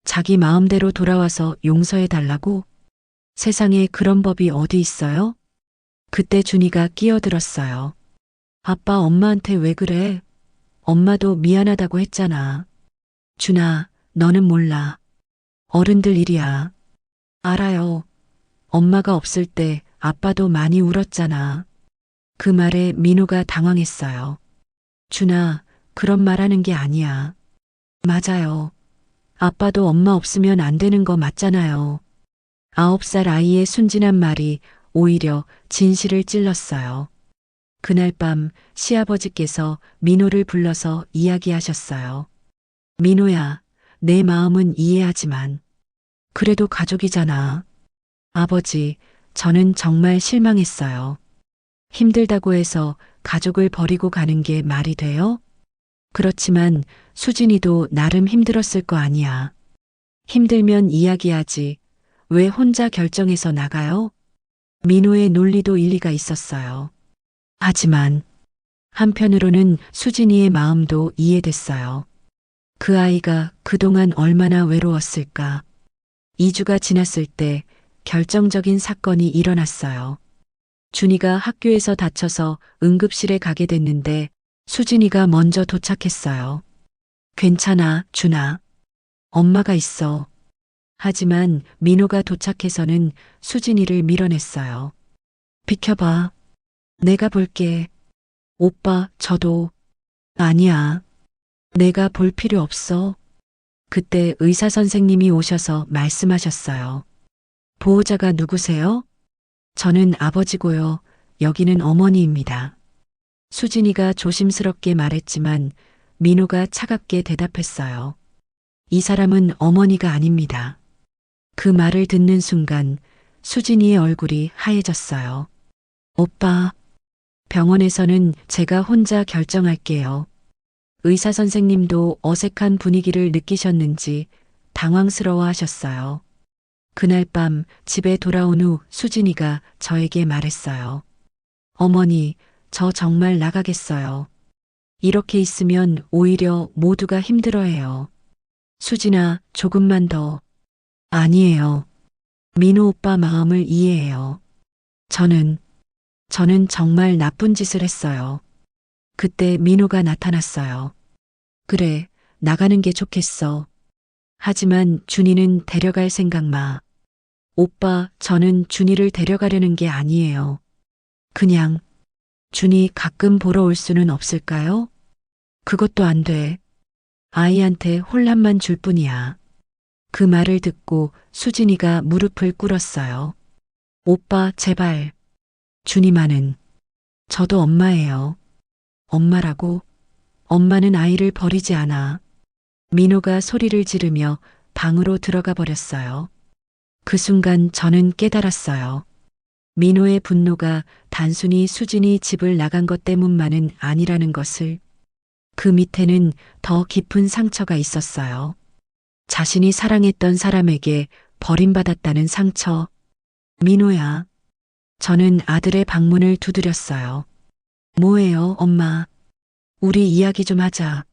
자기 마음대로 돌아와서 용서해 달라고? 세상에 그런 법이 어디 있어요? 그때 준이가 끼어들었어요. 아빠 엄마한테 왜 그래? 엄마도 미안하다고 했잖아. 준아, 너는 몰라. 어른들 일이야. 알아요. 엄마가 없을 때 아빠도 많이 울었잖아. 그 말에 민호가 당황했어요. 준아, 그런 말 하는 게 아니야. 맞아요. 아빠도 엄마 없으면 안 되는 거 맞잖아요. 9살 아이의 순진한 말이 오히려 진실을 찔렀어요. 그날 밤 시아버지께서 민호를 불러서 이야기하셨어요. 민호야, 내 마음은 이해하지만 그래도 가족이잖아. 아버지, 저는 정말 실망했어요. 힘들다고 해서 가족을 버리고 가는 게 말이 돼요? 그렇지만 수진이도 나름 힘들었을 거 아니야. 힘들면 이야기하지. 왜 혼자 결정해서 나가요? 민호의 논리도 일리가 있었어요. 하지만 한편으로는 수진이의 마음도 이해됐어요. 그 아이가 그동안 얼마나 외로웠을까. 2주가 지났을 때 결정적인 사건이 일어났어요. 준이가 학교에서 다쳐서 응급실에 가게 됐는데 수진이가 먼저 도착했어요. 괜찮아, 준아. 엄마가 있어. 하지만 민호가 도착해서는 수진이를 밀어냈어요. 비켜봐. 내가 볼게. 오빠, 저도. 아니야. 내가 볼 필요 없어. 그때 의사 선생님이 오셔서 말씀하셨어요. 보호자가 누구세요? 저는 아버지고요. 여기는 어머니입니다. 수진이가 조심스럽게 말했지만 민호가 차갑게 대답했어요. 이 사람은 어머니가 아닙니다. 그 말을 듣는 순간 수진이의 얼굴이 하얘졌어요. 오빠, 병원에서는 제가 혼자 결정할게요. 의사 선생님도 어색한 분위기를 느끼셨는지 당황스러워 하셨어요. 그날 밤 집에 돌아온 후 수진이가 저에게 말했어요. 어머니, 저 정말 나가겠어요. 이렇게 있으면 오히려 모두가 힘들어해요. 수진아, 조금만 더. 아니에요. 민호 오빠 마음을 이해해요. 저는 정말 나쁜 짓을 했어요. 그때 민호가 나타났어요. 그래, 나가는 게 좋겠어. 하지만 준이는 데려갈 생각 마. 오빠, 저는 준이를 데려가려는 게 아니에요. 그냥 준이 가끔 보러 올 수는 없을까요? 그것도 안 돼. 아이한테 혼란만 줄 뿐이야. 그 말을 듣고 수진이가 무릎을 꿇었어요. 오빠, 제발. 준이만은. 저도 엄마예요. 엄마라고? 엄마는 아이를 버리지 않아. 민호가 소리를 지르며 방으로 들어가 버렸어요. 그 순간 저는 깨달았어요. 민호의 분노가 단순히 수진이 집을 나간 것 때문만은 아니라는 것을. 그 밑에는 더 깊은 상처가 있었어요. 자신이 사랑했던 사람에게 버림받았다는 상처. 민호야. 저는 아들의 방문을 두드렸어요. 뭐예요, 엄마? 우리 이야기 좀 하자.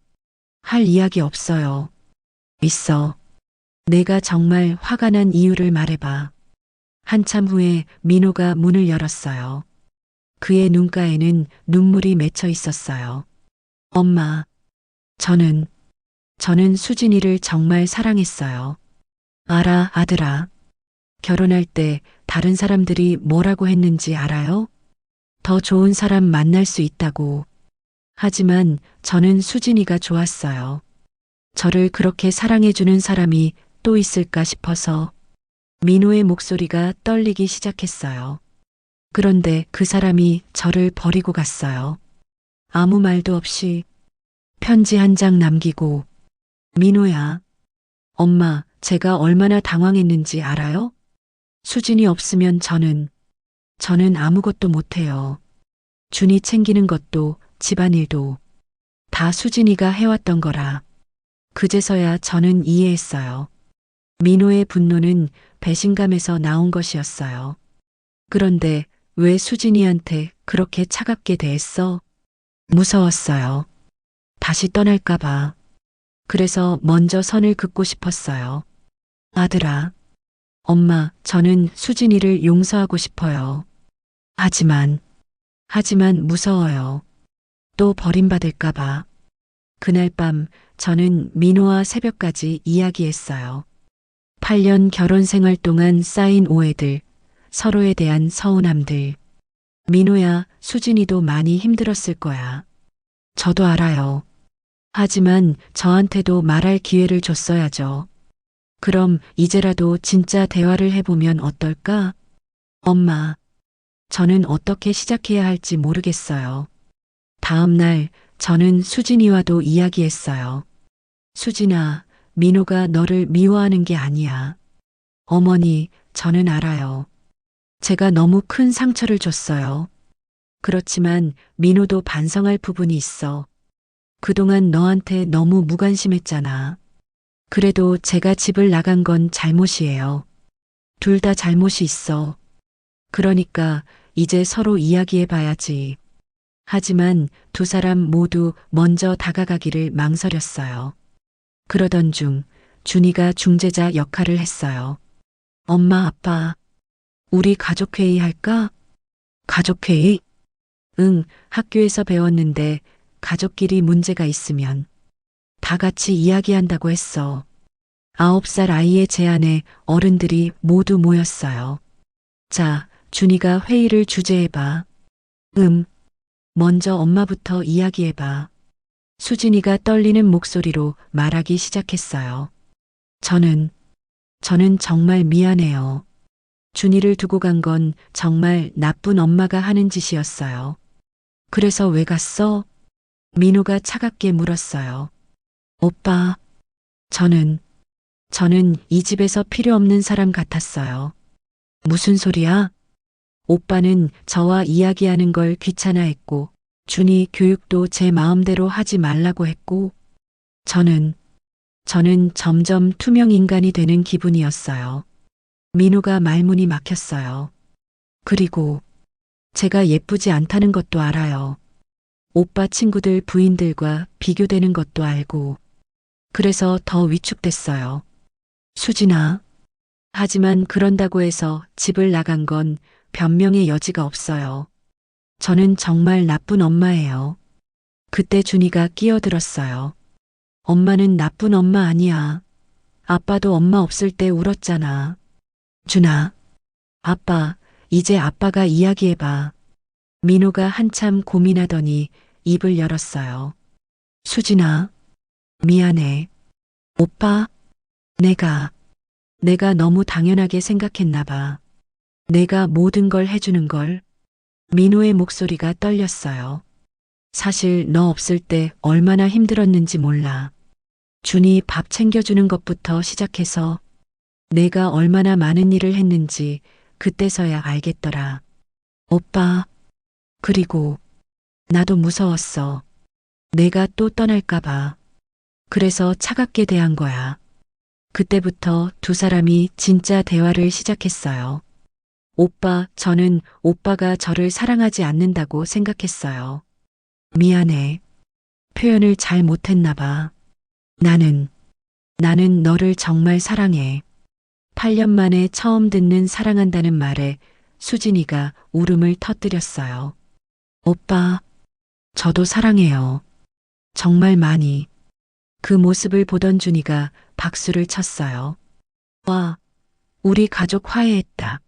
할 이야기 없어요. 있어. 내가 정말 화가 난 이유를 말해봐. 한참 후에 민호가 문을 열었어요. 그의 눈가에는 눈물이 맺혀 있었어요. 엄마, 저는 수진이를 정말 사랑했어요. 알아, 아들아. 결혼할 때 다른 사람들이 뭐라고 했는지 알아요? 더 좋은 사람 만날 수 있다고. 하지만 저는 수진이가 좋았어요. 저를 그렇게 사랑해주는 사람이 또 있을까 싶어서 민호의 목소리가 떨리기 시작했어요. 그런데 그 사람이 저를 버리고 갔어요. 아무 말도 없이 편지 한 장 남기고. 민호야, 엄마, 제가 얼마나 당황했는지 알아요? 수진이 없으면 저는 아무것도 못해요. 준이 챙기는 것도 집안일도 다 수진이가 해왔던 거라. 그제서야 저는 이해했어요. 민호의 분노는 배신감에서 나온 것이었어요. 그런데 왜 수진이한테 그렇게 차갑게 대했어? 무서웠어요. 다시 떠날까봐. 그래서 먼저 선을 긋고 싶었어요. 아들아, 엄마, 저는 수진이를 용서하고 싶어요. 하지만 무서워요. 또 버림받을까봐. 그날 밤 저는 민호와 새벽까지 이야기했어요. 8년 결혼 생활 동안 쌓인 오해들, 서로에 대한 서운함들. 민호야, 수진이도 많이 힘들었을 거야. 저도 알아요. 하지만 저한테도 말할 기회를 줬어야죠. 그럼 이제라도 진짜 대화를 해보면 어떨까? 엄마, 저는 어떻게 시작해야 할지 모르겠어요. 다음 날 저는 수진이와도 이야기했어요. 수진아, 민호가 너를 미워하는 게 아니야. 어머니, 저는 알아요. 제가 너무 큰 상처를 줬어요. 그렇지만 민호도 반성할 부분이 있어. 그동안 너한테 너무 무관심했잖아. 그래도 제가 집을 나간 건 잘못이에요. 둘 다 잘못이 있어. 그러니까 이제 서로 이야기해 봐야지. 하지만 두 사람 모두 먼저 다가가기를 망설였어요. 그러던 중 준이가 중재자 역할을 했어요. 엄마, 아빠, 우리 가족회의 할까? 가족회의? 응, 학교에서 배웠는데 가족끼리 문제가 있으면 다 같이 이야기한다고 했어. 9살 아이의 제안에 어른들이 모두 모였어요. 자, 준이가 회의를 주재해봐. 먼저 엄마부터 이야기해봐. 수진이가 떨리는 목소리로 말하기 시작했어요. 저는 정말 미안해요. 준이를 두고 간 건 정말 나쁜 엄마가 하는 짓이었어요. 그래서 왜 갔어? 민호가 차갑게 물었어요. 오빠, 저는 이 집에서 필요 없는 사람 같았어요. 무슨 소리야? 오빠는 저와 이야기하는 걸 귀찮아했고, 준이 교육도 제 마음대로 하지 말라고 했고, 저는 점점 투명 인간이 되는 기분이었어요. 민호가 말문이 막혔어요. 그리고 제가 예쁘지 않다는 것도 알아요. 오빠 친구들 부인들과 비교되는 것도 알고. 그래서 더 위축됐어요. 수진아. 하지만 그런다고 해서 집을 나간 건 변명의 여지가 없어요. 저는 정말 나쁜 엄마예요. 그때 준이가 끼어들었어요. 엄마는 나쁜 엄마 아니야. 아빠도 엄마 없을 때 울었잖아. 준아. 아빠, 이제 아빠가 이야기해봐. 민호가 한참 고민하더니 입을 열었어요. 수진아, 미안해. 오빠, 내가 너무 당연하게 생각했나 봐. 내가 모든 걸 해주는 걸. 민호의 목소리가 떨렸어요. 사실 너 없을 때 얼마나 힘들었는지 몰라. 준이 밥 챙겨주는 것부터 시작해서 내가 얼마나 많은 일을 했는지 그때서야 알겠더라. 오빠, 그리고 나도 무서웠어. 내가 또 떠날까봐. 그래서 차갑게 대한 거야. 그때부터 두 사람이 진짜 대화를 시작했어요. 오빠, 저는 오빠가 저를 사랑하지 않는다고 생각했어요. 미안해. 표현을 잘 못했나 봐. 나는 너를 정말 사랑해. 8년 만에 처음 듣는 사랑한다는 말에 수진이가 울음을 터뜨렸어요. 오빠, 저도 사랑해요. 정말 많이. 그 모습을 보던 준이가 박수를 쳤어요. 와, 우리 가족 화해했다.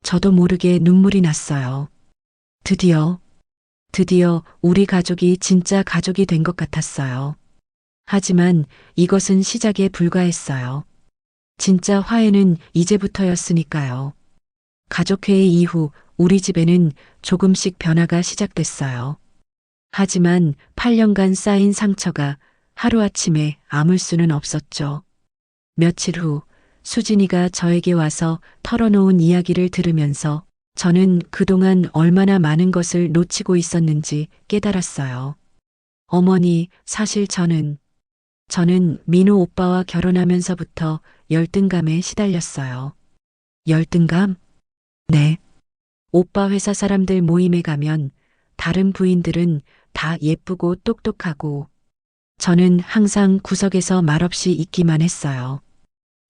저도 모르게 눈물이 났어요. 드디어, 드디어 우리 가족이 진짜 가족이 된 것 같았어요. 하지만 이것은 시작에 불과했어요. 진짜 화해는 이제부터였으니까요. 가족회의 이후 우리 집에는 조금씩 변화가 시작됐어요. 하지만 8년간 쌓인 상처가 하루아침에 아물 수는 없었죠. 며칠 후 수진이가 저에게 와서 털어놓은 이야기를 들으면서 저는 그동안 얼마나 많은 것을 놓치고 있었는지 깨달았어요. 어머니, 사실 저는 민호 오빠와 결혼하면서부터 열등감에 시달렸어요. 열등감? 네. 오빠 회사 사람들 모임에 가면 다른 부인들은 다 예쁘고 똑똑하고 저는 항상 구석에서 말없이 있기만 했어요.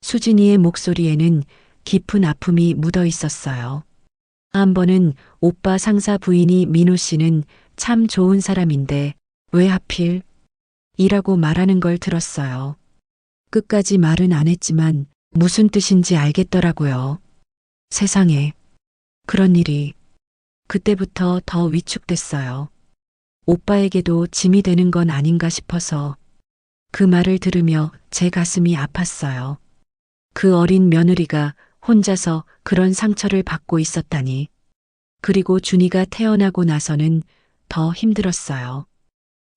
수진이의 목소리에는 깊은 아픔이 묻어 있었어요. 한 번은 오빠 상사 부인이 민호 씨는 참 좋은 사람인데 왜 하필 이라고 말하는 걸 들었어요. 끝까지 말은 안 했지만 무슨 뜻인지 알겠더라고요. 세상에 그런 일이 그때부터 더 위축됐어요. 오빠에게도 짐이 되는 건 아닌가 싶어서 그 말을 들으며 제 가슴이 아팠어요. 그 어린 며느리가 혼자서 그런 상처를 받고 있었다니. 그리고 준이가 태어나고 나서는 더 힘들었어요.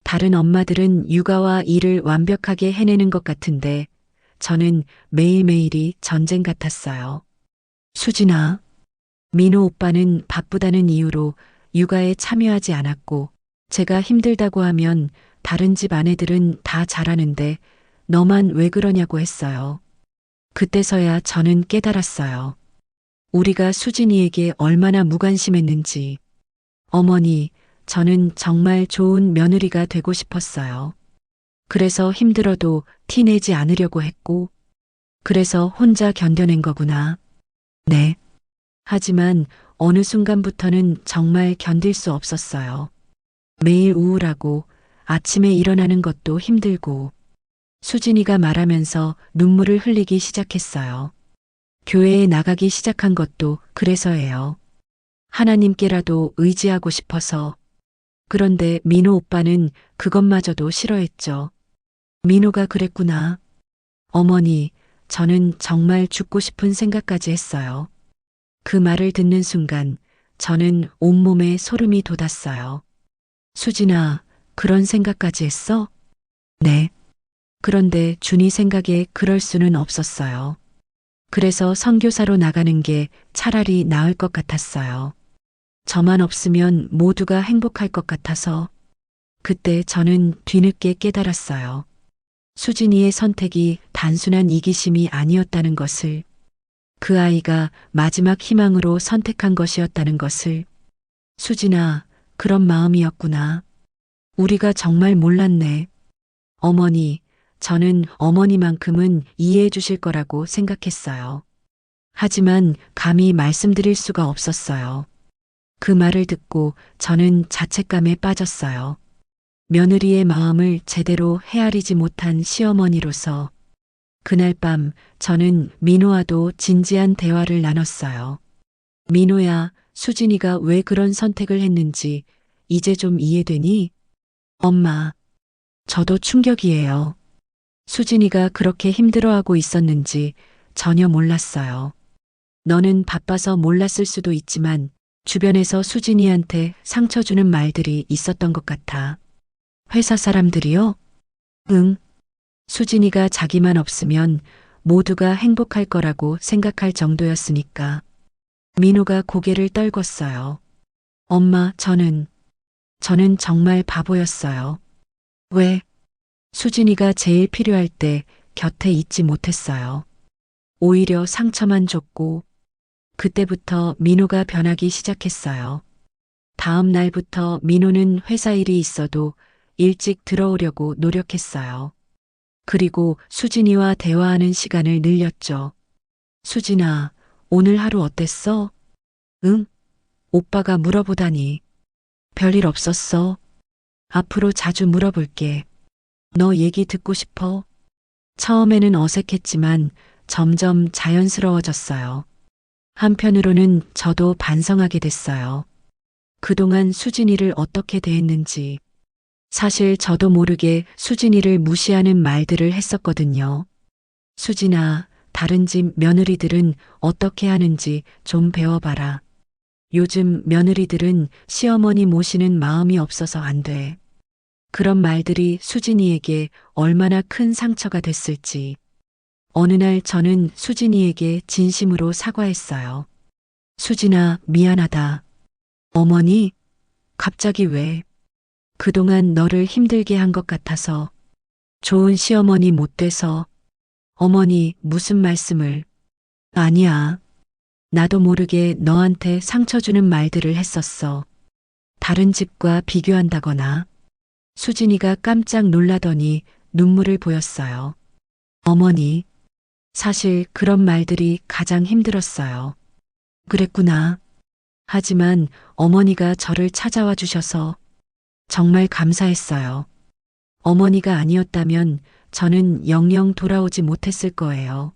다른 엄마들은 육아와 일을 완벽하게 해내는 것 같은데 저는 매일매일이 전쟁 같았어요. 수진아, 민호 오빠는 바쁘다는 이유로 육아에 참여하지 않았고 제가 힘들다고 하면 다른 집 아내들은 다 잘하는데 너만 왜 그러냐고 했어요. 그때서야 저는 깨달았어요. 우리가 수진이에게 얼마나 무관심했는지. 어머니, 저는 정말 좋은 며느리가 되고 싶었어요. 그래서 힘들어도 티내지 않으려고 했고, 그래서 혼자 견뎌낸 거구나. 네. 하지만 어느 순간부터는 정말 견딜 수 없었어요. 매일 우울하고 아침에 일어나는 것도 힘들고, 수진이가 말하면서 눈물을 흘리기 시작했어요. 교회에 나가기 시작한 것도 그래서예요. 하나님께라도 의지하고 싶어서. 그런데 민호 오빠는 그것마저도 싫어했죠. 민호가 그랬구나. 어머니, 저는 정말 죽고 싶은 생각까지 했어요. 그 말을 듣는 순간 저는 온몸에 소름이 돋았어요. 수진아, 그런 생각까지 했어? 네. 그런데 준이 생각에 그럴 수는 없었어요. 그래서 선교사로 나가는 게 차라리 나을 것 같았어요. 저만 없으면 모두가 행복할 것 같아서 그때 저는 뒤늦게 깨달았어요. 수진이의 선택이 단순한 이기심이 아니었다는 것을, 그 아이가 마지막 희망으로 선택한 것이었다는 것을. 수진아, 그런 마음이었구나. 우리가 정말 몰랐네. 어머니, 저는 어머니만큼은 이해해 주실 거라고 생각했어요. 하지만 감히 말씀드릴 수가 없었어요. 그 말을 듣고 저는 자책감에 빠졌어요. 며느리의 마음을 제대로 헤아리지 못한 시어머니로서 그날 밤 저는 민호와도 진지한 대화를 나눴어요. 민호야, 수진이가 왜 그런 선택을 했는지 이제 좀 이해되니? 엄마, 저도 충격이에요. 수진이가 그렇게 힘들어하고 있었는지 전혀 몰랐어요. 너는 바빠서 몰랐을 수도 있지만 주변에서 수진이한테 상처 주는 말들이 있었던 것 같아. 회사 사람들이요? 응. 수진이가 자기만 없으면 모두가 행복할 거라고 생각할 정도였으니까. 민호가 고개를 떨궜어요. 엄마, 저는 정말 바보였어요. 왜? 수진이가 제일 필요할 때 곁에 있지 못했어요. 오히려 상처만 줬고, 그때부터 민호가 변하기 시작했어요. 다음 날부터 민호는 회사 일이 있어도 일찍 들어오려고 노력했어요. 그리고 수진이와 대화하는 시간을 늘렸죠. 수진아, 오늘 하루 어땠어? 응? 오빠가 물어보다니. 별일 없었어. 앞으로 자주 물어볼게. 너 얘기 듣고 싶어? 처음에는 어색했지만 점점 자연스러워졌어요. 한편으로는 저도 반성하게 됐어요. 그동안 수진이를 어떻게 대했는지. 사실 저도 모르게 수진이를 무시하는 말들을 했었거든요. 수진아, 다른 집 며느리들은 어떻게 하는지 좀 배워봐라. 요즘 며느리들은 시어머니 모시는 마음이 없어서 안 돼. 그런 말들이 수진이에게 얼마나 큰 상처가 됐을지. 어느 날 저는 수진이에게 진심으로 사과했어요. 수진아, 미안하다. 어머니, 갑자기 왜? 그동안 너를 힘들게 한 것 같아서. 좋은 시어머니 못 돼서. 어머니, 무슨 말씀을. 아니야. 나도 모르게 너한테 상처 주는 말들을 했었어. 다른 집과 비교한다거나. 수진이가 깜짝 놀라더니 눈물을 보였어요. 어머니, 사실 그런 말들이 가장 힘들었어요. 그랬구나. 하지만 어머니가 저를 찾아와 주셔서 정말 감사했어요. 어머니가 아니었다면 저는 영영 돌아오지 못했을 거예요.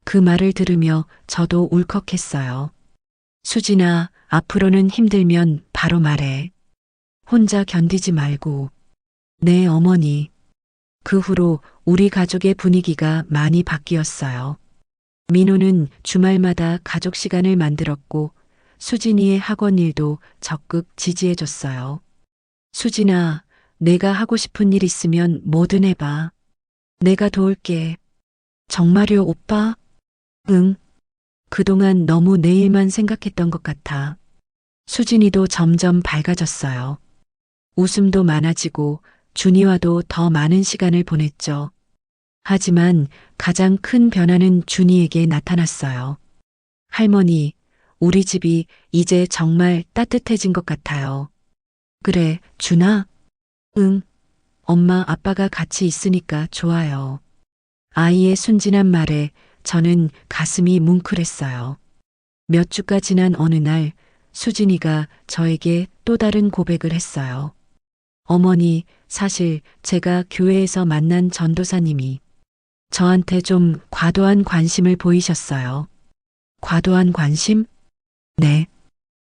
그 말을 들으며 저도 울컥했어요. 수진아, 앞으로는 힘들면 바로 말해. 혼자 견디지 말고. 네, 어머니. 그 후로 우리 가족의 분위기가 많이 바뀌었어요. 민호는 주말마다 가족 시간을 만들었고 수진이의 학원 일도 적극 지지해줬어요. 수진아, 내가 하고 싶은 일 있으면 뭐든 해봐. 내가 도울게. 정말요, 오빠? 응. 그동안 너무 내 일만 생각했던 것 같아. 수진이도 점점 밝아졌어요. 웃음도 많아지고 준이와도 더 많은 시간을 보냈죠. 하지만 가장 큰 변화는 준이에게 나타났어요. 할머니, 우리 집이 이제 정말 따뜻해진 것 같아요. 그래, 준아? 응. 엄마, 아빠가 같이 있으니까 좋아요. 아이의 순진한 말에 저는 가슴이 뭉클했어요. 몇 주가 지난 어느 날 수진이가 저에게 또 다른 고백을 했어요. 어머니, 사실 제가 교회에서 만난 전도사님이 저한테 좀 과도한 관심을 보이셨어요. 과도한 관심? 네.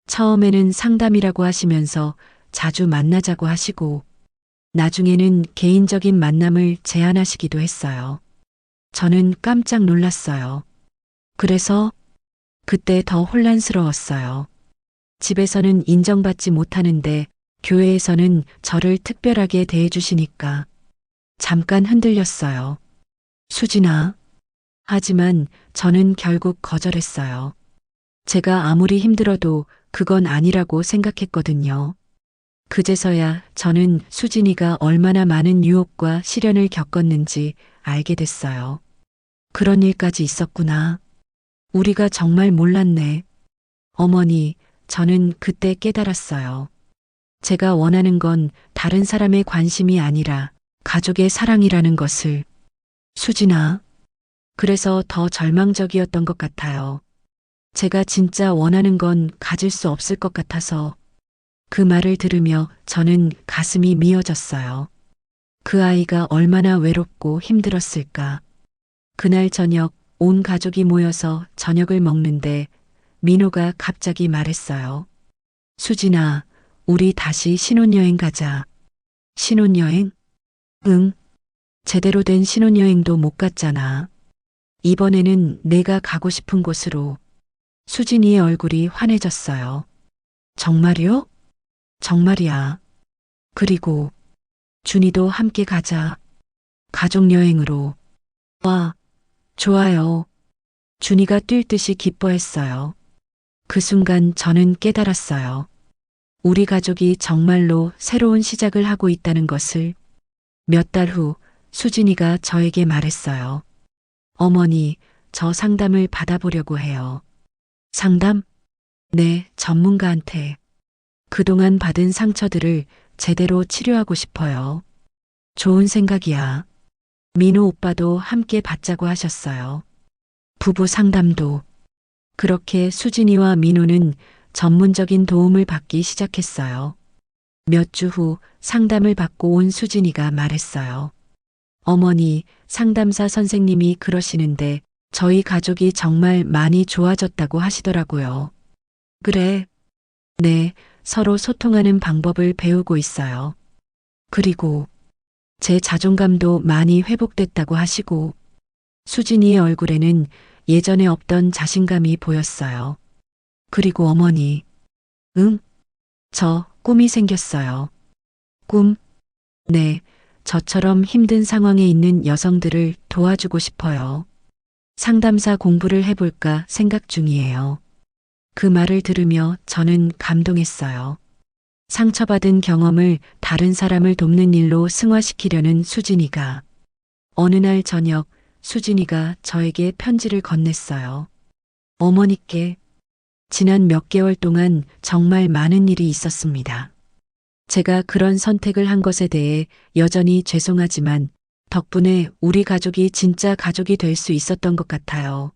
처음에는 상담이라고 하시면서 자주 만나자고 하시고, 나중에는 개인적인 만남을 제안하시기도 했어요. 저는 깜짝 놀랐어요. 그래서 그때 더 혼란스러웠어요. 집에서는 인정받지 못하는데 교회에서는 저를 특별하게 대해주시니까 잠깐 흔들렸어요. 수진아. 하지만 저는 결국 거절했어요. 제가 아무리 힘들어도 그건 아니라고 생각했거든요. 그제서야 저는 수진이가 얼마나 많은 유혹과 시련을 겪었는지 알게 됐어요. 그런 일까지 있었구나. 우리가 정말 몰랐네. 어머니, 저는 그때 깨달았어요. 제가 원하는 건 다른 사람의 관심이 아니라 가족의 사랑이라는 것을. 수진아. 그래서 더 절망적이었던 것 같아요. 제가 진짜 원하는 건 가질 수 없을 것 같아서. 그 말을 들으며 저는 가슴이 미어졌어요. 그 아이가 얼마나 외롭고 힘들었을까. 그날 저녁 온 가족이 모여서 저녁을 먹는데 민호가 갑자기 말했어요. 수진아, 우리 다시 신혼여행 가자. 신혼여행? 응. 제대로 된 신혼여행도 못 갔잖아. 이번에는 내가 가고 싶은 곳으로. 수진이의 얼굴이 환해졌어요. 정말요? 정말이야. 그리고 준이도 함께 가자. 가족여행으로. 와, 좋아요. 준이가 뛸 듯이 기뻐했어요. 그 순간 저는 깨달았어요. 우리 가족이 정말로 새로운 시작을 하고 있다는 것을. 몇 달 후 수진이가 저에게 말했어요. 어머니, 저 상담을 받아보려고 해요. 상담? 네, 전문가한테. 그동안 받은 상처들을 제대로 치료하고 싶어요. 좋은 생각이야. 민호 오빠도 함께 받자고 하셨어요. 부부 상담도. 그렇게 수진이와 민호는 전문적인 도움을 받기 시작했어요. 몇 주 후 상담을 받고 온 수진이가 말했어요. 어머니, 상담사 선생님이 그러시는데 저희 가족이 정말 많이 좋아졌다고 하시더라고요. 그래. 네, 서로 소통하는 방법을 배우고 있어요. 그리고 제 자존감도 많이 회복됐다고 하시고 수진이의 얼굴에는 예전에 없던 자신감이 보였어요. 그리고 어머니, 응? 저 꿈이 생겼어요. 꿈? 네, 저처럼 힘든 상황에 있는 여성들을 도와주고 싶어요. 상담사 공부를 해볼까 생각 중이에요. 그 말을 들으며 저는 감동했어요. 상처받은 경험을 다른 사람을 돕는 일로 승화시키려는 수진이가 어느 날 저녁 수진이가 저에게 편지를 건넸어요. 어머니께 지난 몇 개월 동안 정말 많은 일이 있었습니다. 제가 그런 선택을 한 것에 대해 여전히 죄송하지만 덕분에 우리 가족이 진짜 가족이 될 수 있었던 것 같아요.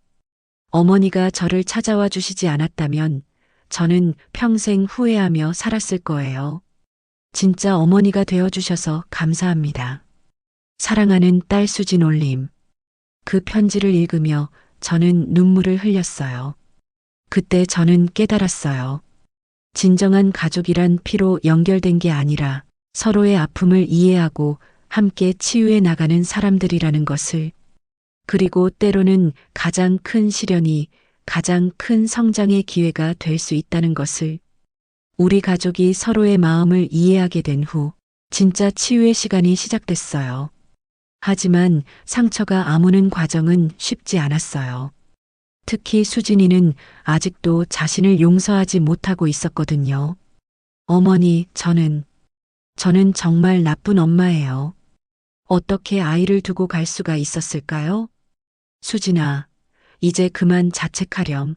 어머니가 저를 찾아와 주시지 않았다면 저는 평생 후회하며 살았을 거예요. 진짜 어머니가 되어 주셔서 감사합니다. 사랑하는 딸 수진 올림. 그 편지를 읽으며 저는 눈물을 흘렸어요. 그때 저는 깨달았어요. 진정한 가족이란 피로 연결된 게 아니라 서로의 아픔을 이해하고 함께 치유해 나가는 사람들이라는 것을. 그리고 때로는 가장 큰 시련이 가장 큰 성장의 기회가 될 수 있다는 것을. 우리 가족이 서로의 마음을 이해하게 된 후 진짜 치유의 시간이 시작됐어요. 하지만 상처가 아무는 과정은 쉽지 않았어요. 특히 수진이는 아직도 자신을 용서하지 못하고 있었거든요. 어머니, 저는 정말 나쁜 엄마예요. 어떻게 아이를 두고 갈 수가 있었을까요? 수진아, 이제 그만 자책하렴.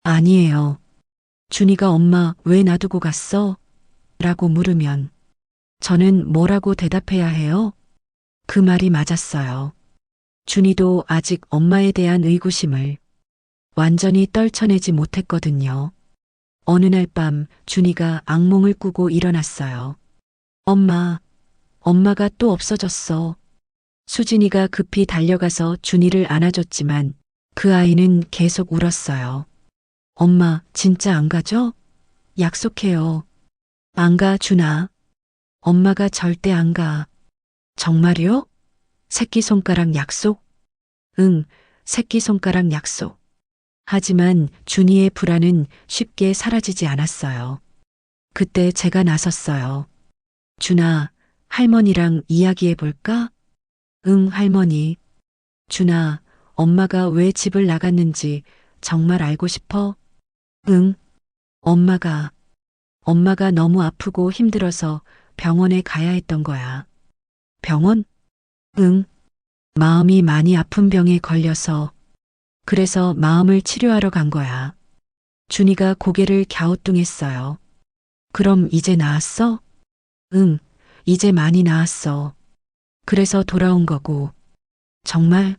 아니에요. 준이가 엄마 왜 놔두고 갔어? 라고 물으면 저는 뭐라고 대답해야 해요? 그 말이 맞았어요. 준이도 아직 엄마에 대한 의구심을 완전히 떨쳐내지 못했거든요. 어느 날 밤 준이가 악몽을 꾸고 일어났어요. 엄마가 또 없어졌어. 수진이가 급히 달려가서 준이를 안아줬지만 그 아이는 계속 울었어요. 엄마, 진짜 안 가죠? 약속해요. 안 가, 준아. 엄마가 절대 안 가. 정말요? 새끼손가락 약속? 응, 새끼손가락 약속. 하지만 준이의 불안은 쉽게 사라지지 않았어요. 그때 제가 나섰어요. 준아, 할머니랑 이야기해 볼까? 응, 할머니. 준아, 엄마가 왜 집을 나갔는지 정말 알고 싶어? 응, 엄마가 너무 아프고 힘들어서 병원에 가야 했던 거야. 병원? 응, 마음이 많이 아픈 병에 걸려서. 그래서 마음을 치료하러 간 거야. 준이가 고개를 갸우뚱했어요. 그럼 이제 나았어? 응, 이제 많이 나았어. 그래서 돌아온 거고. 정말?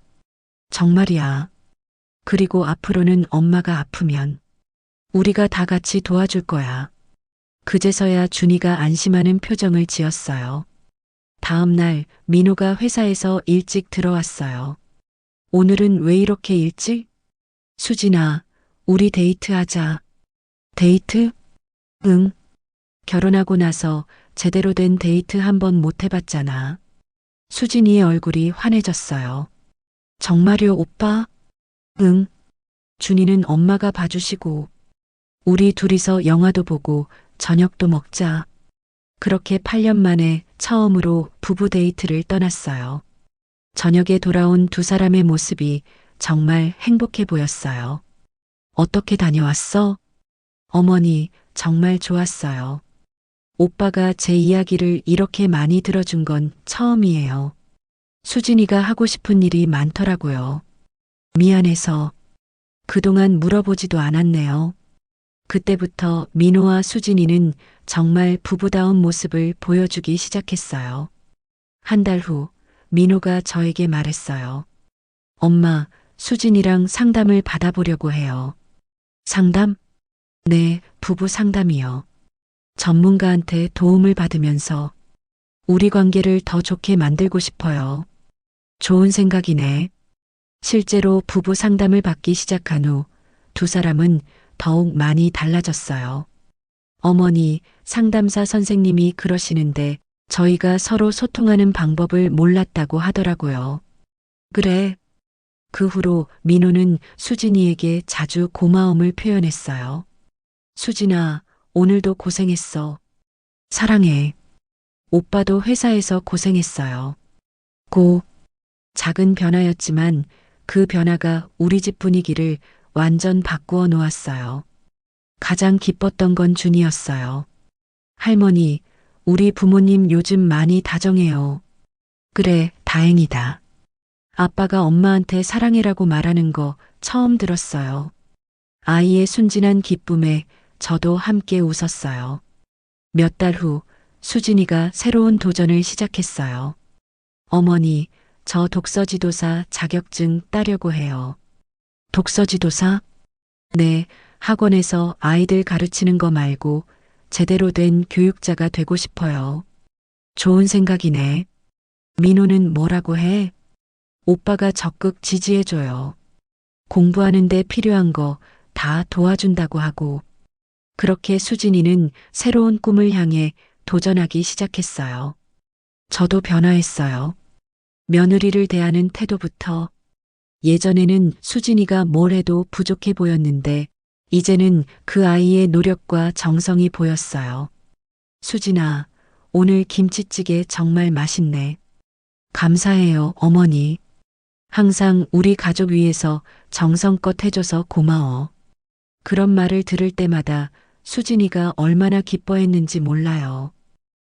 정말이야. 그리고 앞으로는 엄마가 아프면 우리가 다 같이 도와줄 거야. 그제서야 준이가 안심하는 표정을 지었어요. 다음 날 민호가 회사에서 일찍 들어왔어요. 오늘은 왜 이렇게 일찍? 수진아, 우리 데이트하자. 데이트? 응. 결혼하고 나서 제대로 된 데이트 한 번 못 해봤잖아. 수진이의 얼굴이 환해졌어요. 정말요, 오빠? 응. 준이는 엄마가 봐주시고, 우리 둘이서 영화도 보고 저녁도 먹자. 그렇게 8년 만에 처음으로 부부 데이트를 떠났어요. 저녁에 돌아온 두 사람의 모습이 정말 행복해 보였어요. 어떻게 다녀왔어? 어머니, 정말 좋았어요. 오빠가 제 이야기를 이렇게 많이 들어준 건 처음이에요. 수진이가 하고 싶은 일이 많더라고요. 미안해서 그동안 물어보지도 않았네요. 그때부터 민호와 수진이는 정말 부부다운 모습을 보여주기 시작했어요. 한 달 후 민호가 저에게 말했어요. 엄마, 수진이랑 상담을 받아보려고 해요. 상담? 네, 부부 상담이요. 전문가한테 도움을 받으면서 우리 관계를 더 좋게 만들고 싶어요. 좋은 생각이네. 실제로 부부 상담을 받기 시작한 후 두 사람은 더욱 많이 달라졌어요. 어머니, 상담사 선생님이 그러시는데 저희가 서로 소통하는 방법을 몰랐다고 하더라고요. 그래. 그 후로 민호는 수진이에게 자주 고마움을 표현했어요. 수진아, 오늘도 고생했어. 사랑해. 오빠도 회사에서 고생했어요. 작은 변화였지만 그 변화가 우리 집 분위기를 완전 바꾸어 놓았어요. 가장 기뻤던 건 준이었어요. 할머니, 우리 부모님 요즘 많이 다정해요. 그래, 다행이다. 아빠가 엄마한테 사랑해라고 말하는 거 처음 들었어요. 아이의 순진한 기쁨에 저도 함께 웃었어요. 몇 달 후 수진이가 새로운 도전을 시작했어요. 어머니, 저 독서지도사 자격증 따려고 해요. 독서지도사? 네, 학원에서 아이들 가르치는 거 말고 제대로 된 교육자가 되고 싶어요. 좋은 생각이네. 민호는 뭐라고 해? 오빠가 적극 지지해줘요. 공부하는 데 필요한 거 다 도와준다고 하고. 그렇게 수진이는 새로운 꿈을 향해 도전하기 시작했어요. 저도 변화했어요. 며느리를 대하는 태도부터. 예전에는 수진이가 뭘 해도 부족해 보였는데 이제는 그 아이의 노력과 정성이 보였어요. 수진아, 오늘 김치찌개 정말 맛있네. 감사해요, 어머니. 항상 우리 가족 위해서 정성껏 해줘서 고마워. 그런 말을 들을 때마다 수진이가 얼마나 기뻐했는지 몰라요.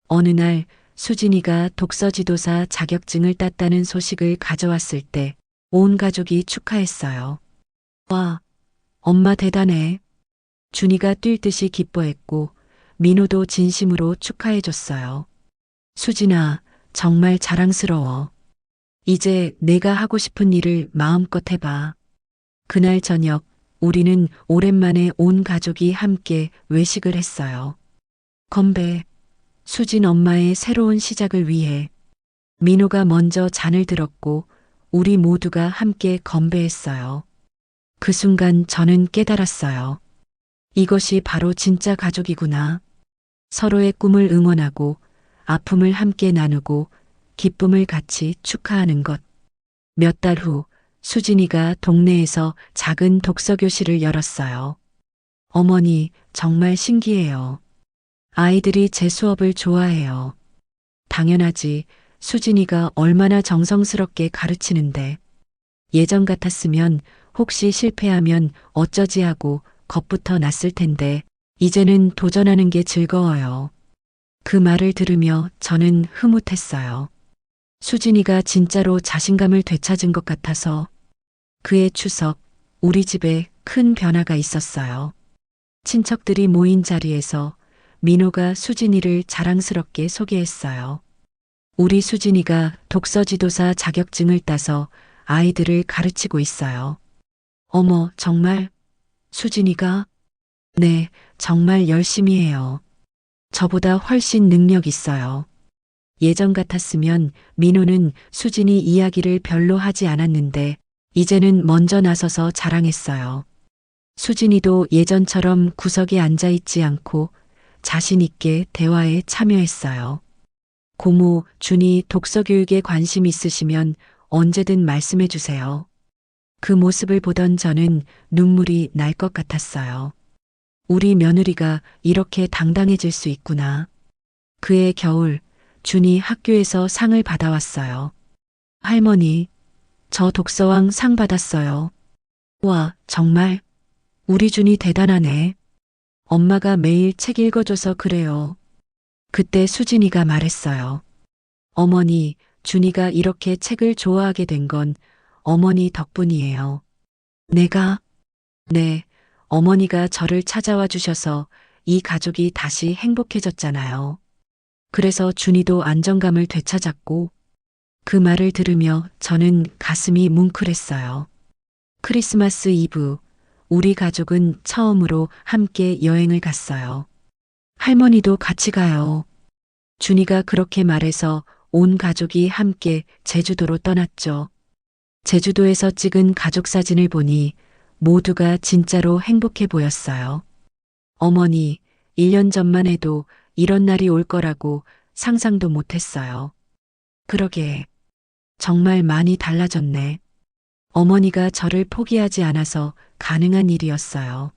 어느 날 수진이가 독서지도사 자격증을 땄다는 소식을 가져왔을 때 온 가족이 축하했어요. 와, 엄마 대단해. 준이가 뛸 듯이 기뻐했고 민호도 진심으로 축하해줬어요. 수진아, 정말 자랑스러워. 이제 내가 하고 싶은 일을 마음껏 해봐. 그날 저녁 우리는 오랜만에 온 가족이 함께 외식을 했어요. 건배. 수진 엄마의 새로운 시작을 위해. 민호가 먼저 잔을 들었고 우리 모두가 함께 건배했어요. 그 순간 저는 깨달았어요. 이것이 바로 진짜 가족이구나. 서로의 꿈을 응원하고 아픔을 함께 나누고 기쁨을 같이 축하하는 것. 몇 달 후 수진이가 동네에서 작은 독서교실을 열었어요. 어머니, 정말 신기해요. 아이들이 제 수업을 좋아해요. 당연하지. 수진이가 얼마나 정성스럽게 가르치는데. 예전 같았으면 혹시 실패하면 어쩌지 하고 겁부터 났을 텐데 이제는 도전하는 게 즐거워요. 그 말을 들으며 저는 흐뭇했어요. 수진이가 진짜로 자신감을 되찾은 것 같아서. 그해 추석, 우리 집에 큰 변화가 있었어요. 친척들이 모인 자리에서 민호가 수진이를 자랑스럽게 소개했어요. 우리 수진이가 독서지도사 자격증을 따서 아이들을 가르치고 있어요. 어머, 정말? 수진이가? 네, 정말 열심히 해요. 저보다 훨씬 능력 있어요. 예전 같았으면 민호는 수진이 이야기를 별로 하지 않았는데 이제는 먼저 나서서 자랑했어요. 수진이도 예전처럼 구석에 앉아 있지 않고 자신 있게 대화에 참여했어요. 고모, 준이 독서 교육에 관심 있으시면 언제든 말씀해 주세요. 그 모습을 보던 저는 눈물이 날 것 같았어요. 우리 며느리가 이렇게 당당해질 수 있구나. 그해 겨울, 준이 학교에서 상을 받아왔어요. 할머니, 저 독서왕 상 받았어요. 와, 정말? 우리 준이 대단하네. 엄마가 매일 책 읽어줘서 그래요. 그때 수진이가 말했어요. 어머니, 준이가 이렇게 책을 좋아하게 된 건 어머니 덕분이에요. 내가? 네, 어머니가 저를 찾아와 주셔서 이 가족이 다시 행복해졌잖아요. 그래서 준이도 안정감을 되찾았고 그 말을 들으며 저는 가슴이 뭉클했어요. 크리스마스 이브, 우리 가족은 처음으로 함께 여행을 갔어요. 할머니도 같이 가요. 준이가 그렇게 말해서 온 가족이 함께 제주도로 떠났죠. 제주도에서 찍은 가족 사진을 보니 모두가 진짜로 행복해 보였어요. 어머니, 1년 전만 해도 이런 날이 올 거라고 상상도 못했어요. 그러게, 정말 많이 달라졌네. 어머니가 저를 포기하지 않아서 가능한 일이었어요.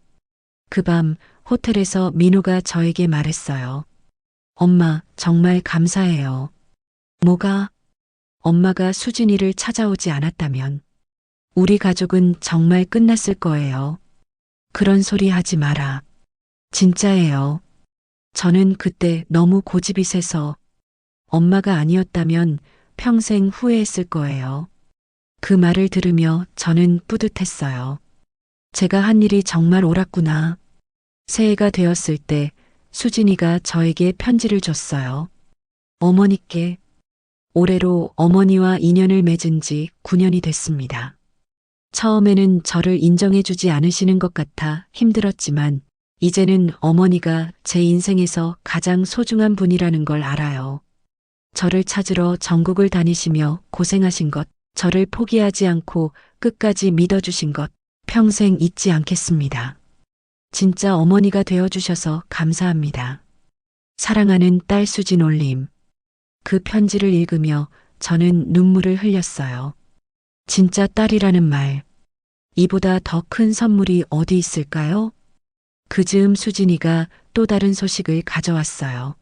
그 밤 호텔에서 민호가 저에게 말했어요. 엄마, 정말 감사해요. 뭐가? 엄마가 수진이를 찾아오지 않았다면 우리 가족은 정말 끝났을 거예요. 그런 소리 하지 마라. 진짜예요. 저는 그때 너무 고집이 세서 엄마가 아니었다면 평생 후회했을 거예요. 그 말을 들으며 저는 뿌듯했어요. 제가 한 일이 정말 옳았구나. 새해가 되었을 때 수진이가 저에게 편지를 줬어요. 어머니께. 올해로 어머니와 인연을 맺은 지 9년이 됐습니다. 처음에는 저를 인정해주지 않으시는 것 같아 힘들었지만 이제는 어머니가 제 인생에서 가장 소중한 분이라는 걸 알아요. 저를 찾으러 전국을 다니시며 고생하신 것, 저를 포기하지 않고 끝까지 믿어주신 것, 평생 잊지 않겠습니다. 진짜 어머니가 되어주셔서 감사합니다. 사랑하는 딸 수진 올림. 그 편지를 읽으며 저는 눈물을 흘렸어요. 진짜 딸이라는 말. 이보다 더 큰 선물이 어디 있을까요? 그 즈음 수진이가 또 다른 소식을 가져왔어요.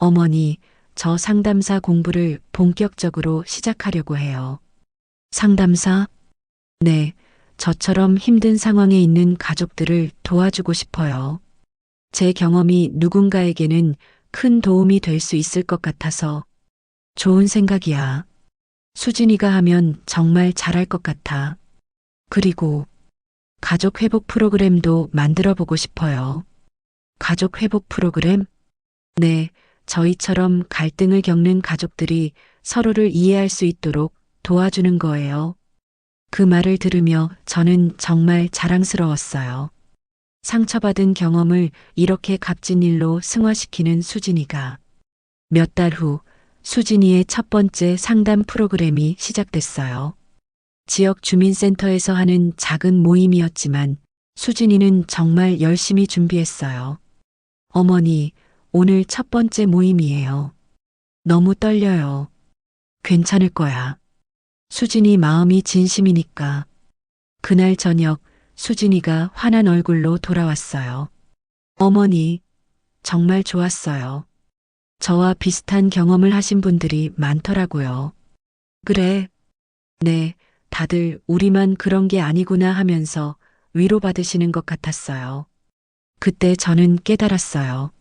어머니, 저 상담사 공부를 본격적으로 시작하려고 해요. 상담사? 네, 저처럼 힘든 상황에 있는 가족들을 도와주고 싶어요. 제 경험이 누군가에게는 큰 도움이 될 수 있을 것 같아서. 좋은 생각이야. 수진이가 하면 정말 잘할 것 같아. 그리고 가족 회복 프로그램도 만들어 보고 싶어요. 가족 회복 프로그램? 네, 저희처럼 갈등을 겪는 가족들이 서로를 이해할 수 있도록 도와주는 거예요. 그 말을 들으며 저는 정말 자랑스러웠어요. 상처받은 경험을 이렇게 값진 일로 승화시키는 수진이가. 몇 달 후 수진이의 첫 번째 상담 프로그램이 시작됐어요. 지역 주민센터에서 하는 작은 모임이었지만 수진이는 정말 열심히 준비했어요. 어머니, 오늘 첫 번째 모임이에요. 너무 떨려요. 괜찮을 거야. 수진이 마음이 진심이니까. 그날 저녁 수진이가 환한 얼굴로 돌아왔어요. 어머니, 정말 좋았어요. 저와 비슷한 경험을 하신 분들이 많더라고요. 그래. 네, 다들 우리만 그런 게 아니구나 하면서 위로받으시는 것 같았어요. 그때 저는 깨달았어요.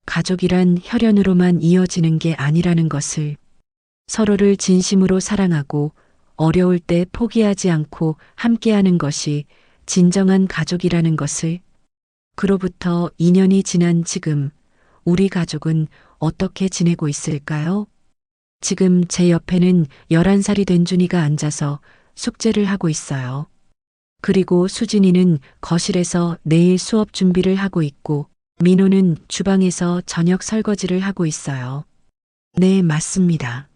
가족이란 혈연으로만 이어지는 게 아니라는 것을. 서로를 진심으로 사랑하고 어려울 때 포기하지 않고 함께하는 것이 진정한 가족이라는 것을. 그로부터 2년이 지난 지금 우리 가족은 어떻게 지내고 있을까요? 지금 제 옆에는 11살이 된 준이가 앉아서 숙제를 하고 있어요. 그리고 수진이는 거실에서 내일 수업 준비를 하고 있고 민호는 주방에서 저녁 설거지를 하고 있어요. 네, 맞습니다.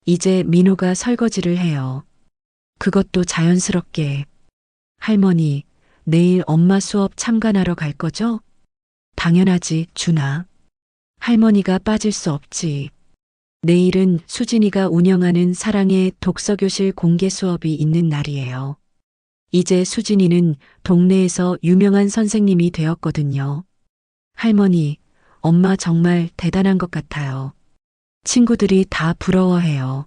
이제 민호가 설거지를 해요. 그것도 자연스럽게. 할머니, 내일 엄마 수업 참관하러 갈 거죠? 당연하지, 준아. 할머니가 빠질 수 없지. 내일은 수진이가 운영하는 사랑의 독서교실 공개 수업이 있는 날이에요. 이제 수진이는 동네에서 유명한 선생님이 되었거든요. 할머니, 엄마 정말 대단한 것 같아요. 친구들이 다 부러워해요.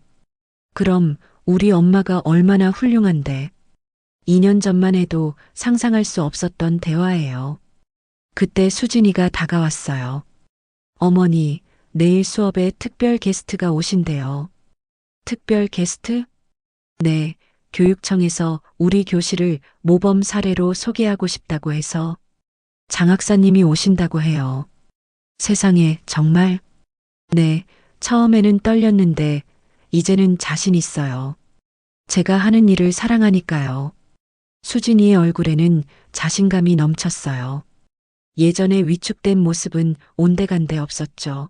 그럼 우리 엄마가 얼마나 훌륭한데. 2년 전만 해도 상상할 수 없었던 대화예요. 그때 수진이가 다가왔어요. 어머니, 내일 수업에 특별 게스트가 오신대요. 특별 게스트? 네, 교육청에서 우리 교실을 모범 사례로 소개하고 싶다고 해서 장학사님이 오신다고 해요. 세상에, 정말? 네, 처음에는 떨렸는데 이제는 자신 있어요. 제가 하는 일을 사랑하니까요. 수진이의 얼굴에는 자신감이 넘쳤어요. 예전의 위축된 모습은 온데간데 없었죠.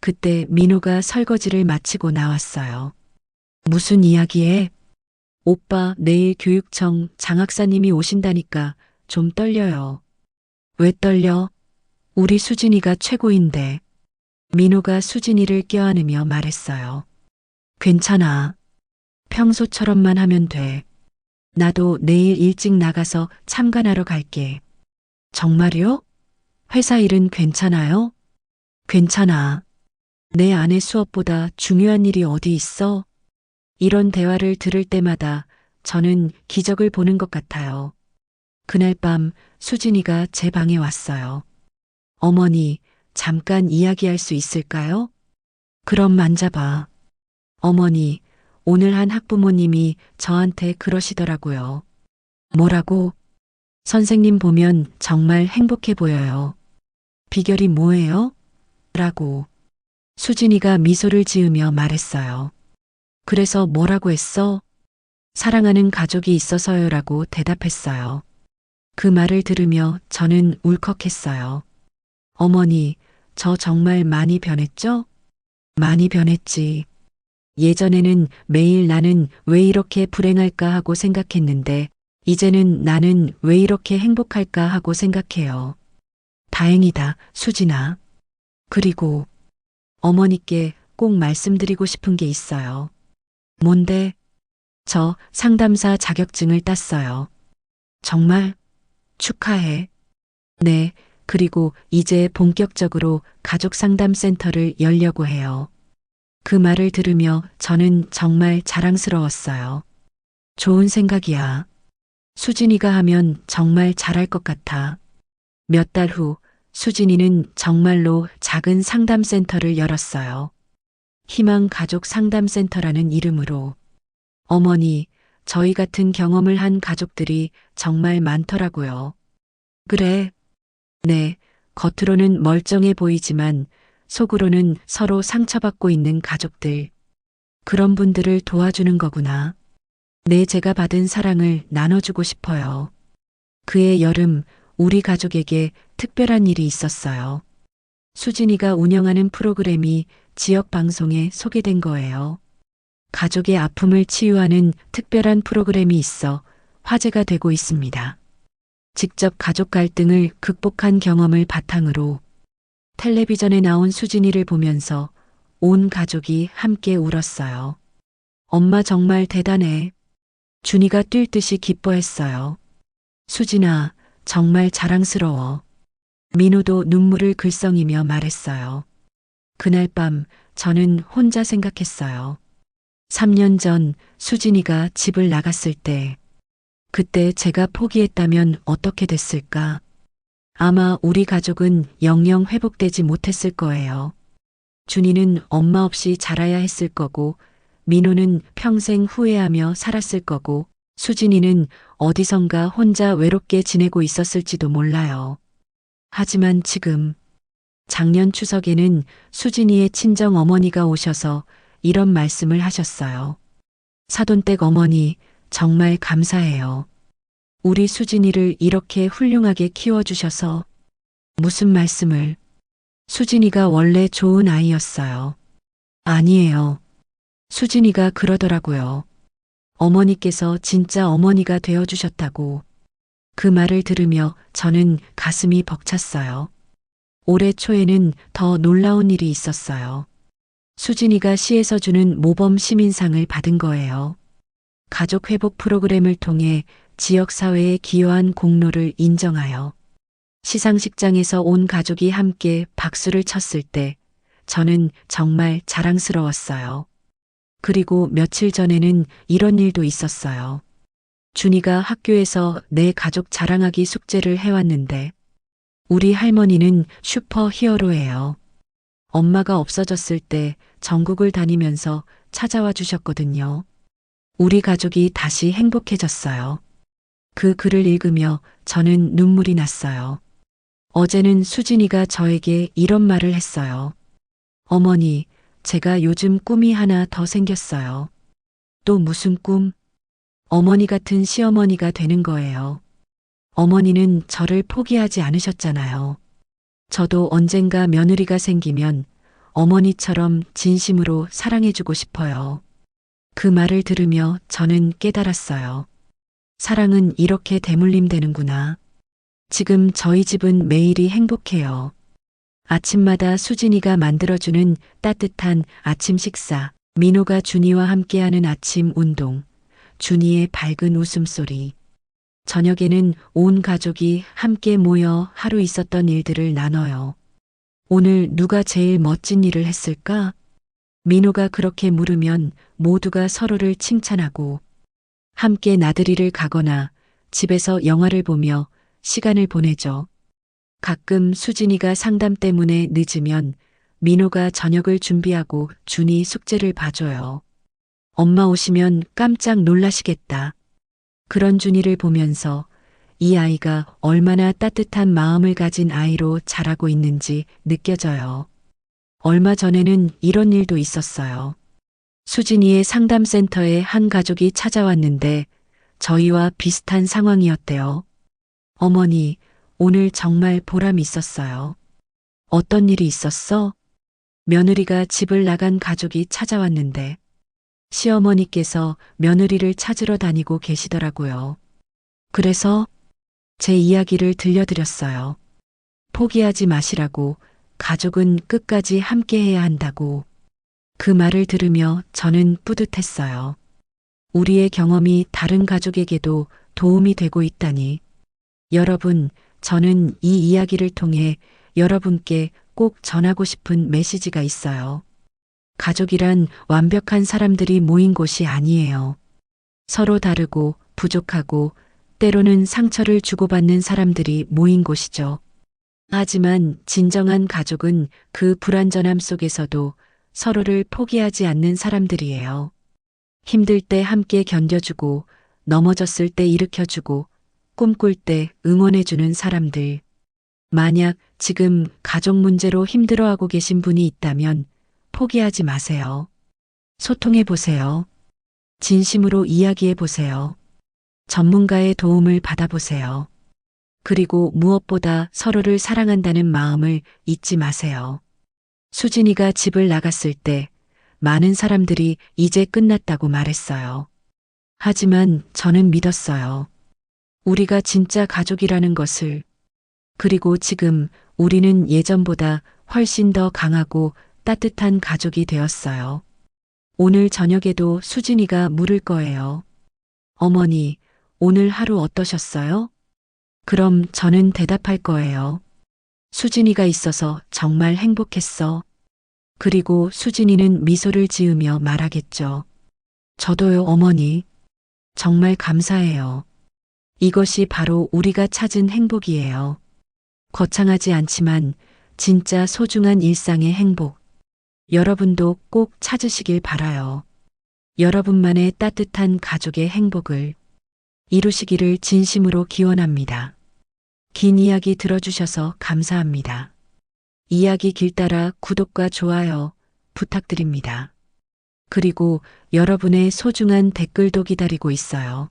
그때 민호가 설거지를 마치고 나왔어요. 무슨 이야기해? 오빠, 내일 교육청 장학사님이 오신다니까 좀 떨려요. 왜 떨려? 우리 수진이가 최고인데. 민호가 수진이를 껴안으며 말했어요. 괜찮아. 평소처럼만 하면 돼. 나도 내일 일찍 나가서 참관하러 갈게. 정말요? 회사 일은 괜찮아요? 괜찮아. 내 아내 수업보다 중요한 일이 어디 있어? 이런 대화를 들을 때마다 저는 기적을 보는 것 같아요. 그날 밤 수진이가 제 방에 왔어요. 어머니, 잠깐 이야기할 수 있을까요? 그럼 만져봐. 어머니, 오늘 한 학부모님이 저한테 그러시더라고요. 뭐라고? 선생님 보면 정말 행복해 보여요. 비결이 뭐예요? 라고. 수진이가 미소를 지으며 말했어요. 그래서 뭐라고 했어? 사랑하는 가족이 있어서요라고 대답했어요. 그 말을 들으며 저는 울컥했어요. 어머니, 저 정말 많이 변했죠? 많이 변했지. 예전에는 매일 나는 왜 이렇게 불행할까 하고 생각했는데, 이제는 나는 왜 이렇게 행복할까 하고 생각해요. 다행이다, 수진아. 그리고 어머니께 꼭 말씀드리고 싶은 게 있어요. 뭔데? 저 상담사 자격증을 땄어요. 정말? 축하해. 네, 그리고 이제 본격적으로 가족 상담센터를 열려고 해요. 그 말을 들으며 저는 정말 자랑스러웠어요. 좋은 생각이야. 수진이가 하면 정말 잘할 것 같아. 몇 달 후 수진이는 정말로 작은 상담센터를 열었어요. 희망 가족 상담센터라는 이름으로. 어머니, 저희 같은 경험을 한 가족들이 정말 많더라고요. 그래. 네, 겉으로는 멀쩡해 보이지만 속으로는 서로 상처받고 있는 가족들. 그런 분들을 도와주는 거구나. 네, 제가 받은 사랑을 나눠주고 싶어요. 그해 여름, 우리 가족에게 특별한 일이 있었어요. 수진이가 운영하는 프로그램이 지역 방송에 소개된 거예요. 가족의 아픔을 치유하는 특별한 프로그램이 있어 화제가 되고 있습니다. 직접 가족 갈등을 극복한 경험을 바탕으로 텔레비전에 나온 수진이를 보면서 온 가족이 함께 울었어요. 엄마 정말 대단해. 준이가 뛸 듯이 기뻐했어요. 수진아, 정말 자랑스러워. 민호도 눈물을 글썽이며 말했어요. 그날 밤 저는 혼자 생각했어요. 3년 전 수진이가 집을 나갔을 때, 그때 제가 포기했다면 어떻게 됐을까? 아마 우리 가족은 영영 회복되지 못했을 거예요. 준이는 엄마 없이 자라야 했을 거고, 민호는 평생 후회하며 살았을 거고, 수진이는 어디선가 혼자 외롭게 지내고 있었을지도 몰라요. 하지만 지금, 작년 추석에는 수진이의 친정 어머니가 오셔서 이런 말씀을 하셨어요. 사돈댁 어머니, 정말 감사해요. 우리 수진이를 이렇게 훌륭하게 키워주셔서. 무슨 말씀을? 수진이가 원래 좋은 아이였어요. 아니에요. 수진이가 그러더라고요. 어머니께서 진짜 어머니가 되어주셨다고. 그 말을 들으며 저는 가슴이 벅찼어요. 올해 초에는 더 놀라운 일이 있었어요. 수진이가 시에서 주는 모범 시민상을 받은 거예요. 가족 회복 프로그램을 통해 지역사회에 기여한 공로를 인정하여 시상식장에서 온 가족이 함께 박수를 쳤을 때 저는 정말 자랑스러웠어요. 그리고 며칠 전에는 이런 일도 있었어요. 준이가 학교에서 내 가족 자랑하기 숙제를 해왔는데 우리 할머니는 슈퍼 히어로예요. 엄마가 없어졌을 때 전국을 다니면서 찾아와 주셨거든요. 우리 가족이 다시 행복해졌어요. 그 글을 읽으며 저는 눈물이 났어요. 어제는 수진이가 저에게 이런 말을 했어요. 어머니, 제가 요즘 꿈이 하나 더 생겼어요. 또 무슨 꿈? 어머니 같은 시어머니가 되는 거예요. 어머니는 저를 포기하지 않으셨잖아요. 저도 언젠가 며느리가 생기면 어머니처럼 진심으로 사랑해주고 싶어요. 그 말을 들으며 저는 깨달았어요. 사랑은 이렇게 대물림되는구나. 지금 저희 집은 매일이 행복해요. 아침마다 수진이가 만들어주는 따뜻한 아침 식사, 민호가 준이와 함께하는 아침 운동, 준이의 밝은 웃음소리. 저녁에는 온 가족이 함께 모여 하루 있었던 일들을 나눠요. 오늘 누가 제일 멋진 일을 했을까? 민호가 그렇게 물으면 모두가 서로를 칭찬하고 함께 나들이를 가거나 집에서 영화를 보며 시간을 보내죠. 가끔 수진이가 상담 때문에 늦으면 민호가 저녁을 준비하고 준이 숙제를 봐줘요. 엄마 오시면 깜짝 놀라시겠다. 그런 준이를 보면서 이 아이가 얼마나 따뜻한 마음을 가진 아이로 자라고 있는지 느껴져요. 얼마 전에는 이런 일도 있었어요. 수진이의 상담센터에 한 가족이 찾아왔는데 저희와 비슷한 상황이었대요. 어머니, 오늘 정말 보람 있었어요. 어떤 일이 있었어? 며느리가 집을 나간 가족이 찾아왔는데 시어머니께서 며느리를 찾으러 다니고 계시더라고요. 그래서 제 이야기를 들려드렸어요. 포기하지 마시라고, 가족은 끝까지 함께 해야 한다고. 그 말을 들으며 저는 뿌듯했어요. 우리의 경험이 다른 가족에게도 도움이 되고 있다니. 여러분, 저는 이 이야기를 통해 여러분께 꼭 전하고 싶은 메시지가 있어요. 가족이란 완벽한 사람들이 모인 곳이 아니에요. 서로 다르고 부족하고 때로는 상처를 주고받는 사람들이 모인 곳이죠. 하지만 진정한 가족은 그 불완전함 속에서도 서로를 포기하지 않는 사람들이에요. 힘들 때 함께 견뎌주고 넘어졌을 때 일으켜주고 꿈꿀 때 응원해주는 사람들. 만약 지금 가족 문제로 힘들어하고 계신 분이 있다면 포기하지 마세요. 소통해 보세요. 진심으로 이야기해 보세요. 전문가의 도움을 받아보세요. 그리고 무엇보다 서로를 사랑한다는 마음을 잊지 마세요. 수진이가 집을 나갔을 때 많은 사람들이 이제 끝났다고 말했어요. 하지만 저는 믿었어요. 우리가 진짜 가족이라는 것을. 그리고 지금 우리는 예전보다 훨씬 더 강하고 따뜻한 가족이 되었어요. 오늘 저녁에도 수진이가 물을 거예요. 어머니, 오늘 하루 어떠셨어요? 그럼 저는 대답할 거예요. 수진이가 있어서 정말 행복했어. 그리고 수진이는 미소를 지으며 말하겠죠. 저도요, 어머니. 정말 감사해요. 이것이 바로 우리가 찾은 행복이에요. 거창하지 않지만 진짜 소중한 일상의 행복. 여러분도 꼭 찾으시길 바라요. 여러분만의 따뜻한 가족의 행복을 이루시기를 진심으로 기원합니다. 긴 이야기 들어주셔서 감사합니다. 이야기 길따라 구독과 좋아요 부탁드립니다. 그리고 여러분의 소중한 댓글도 기다리고 있어요.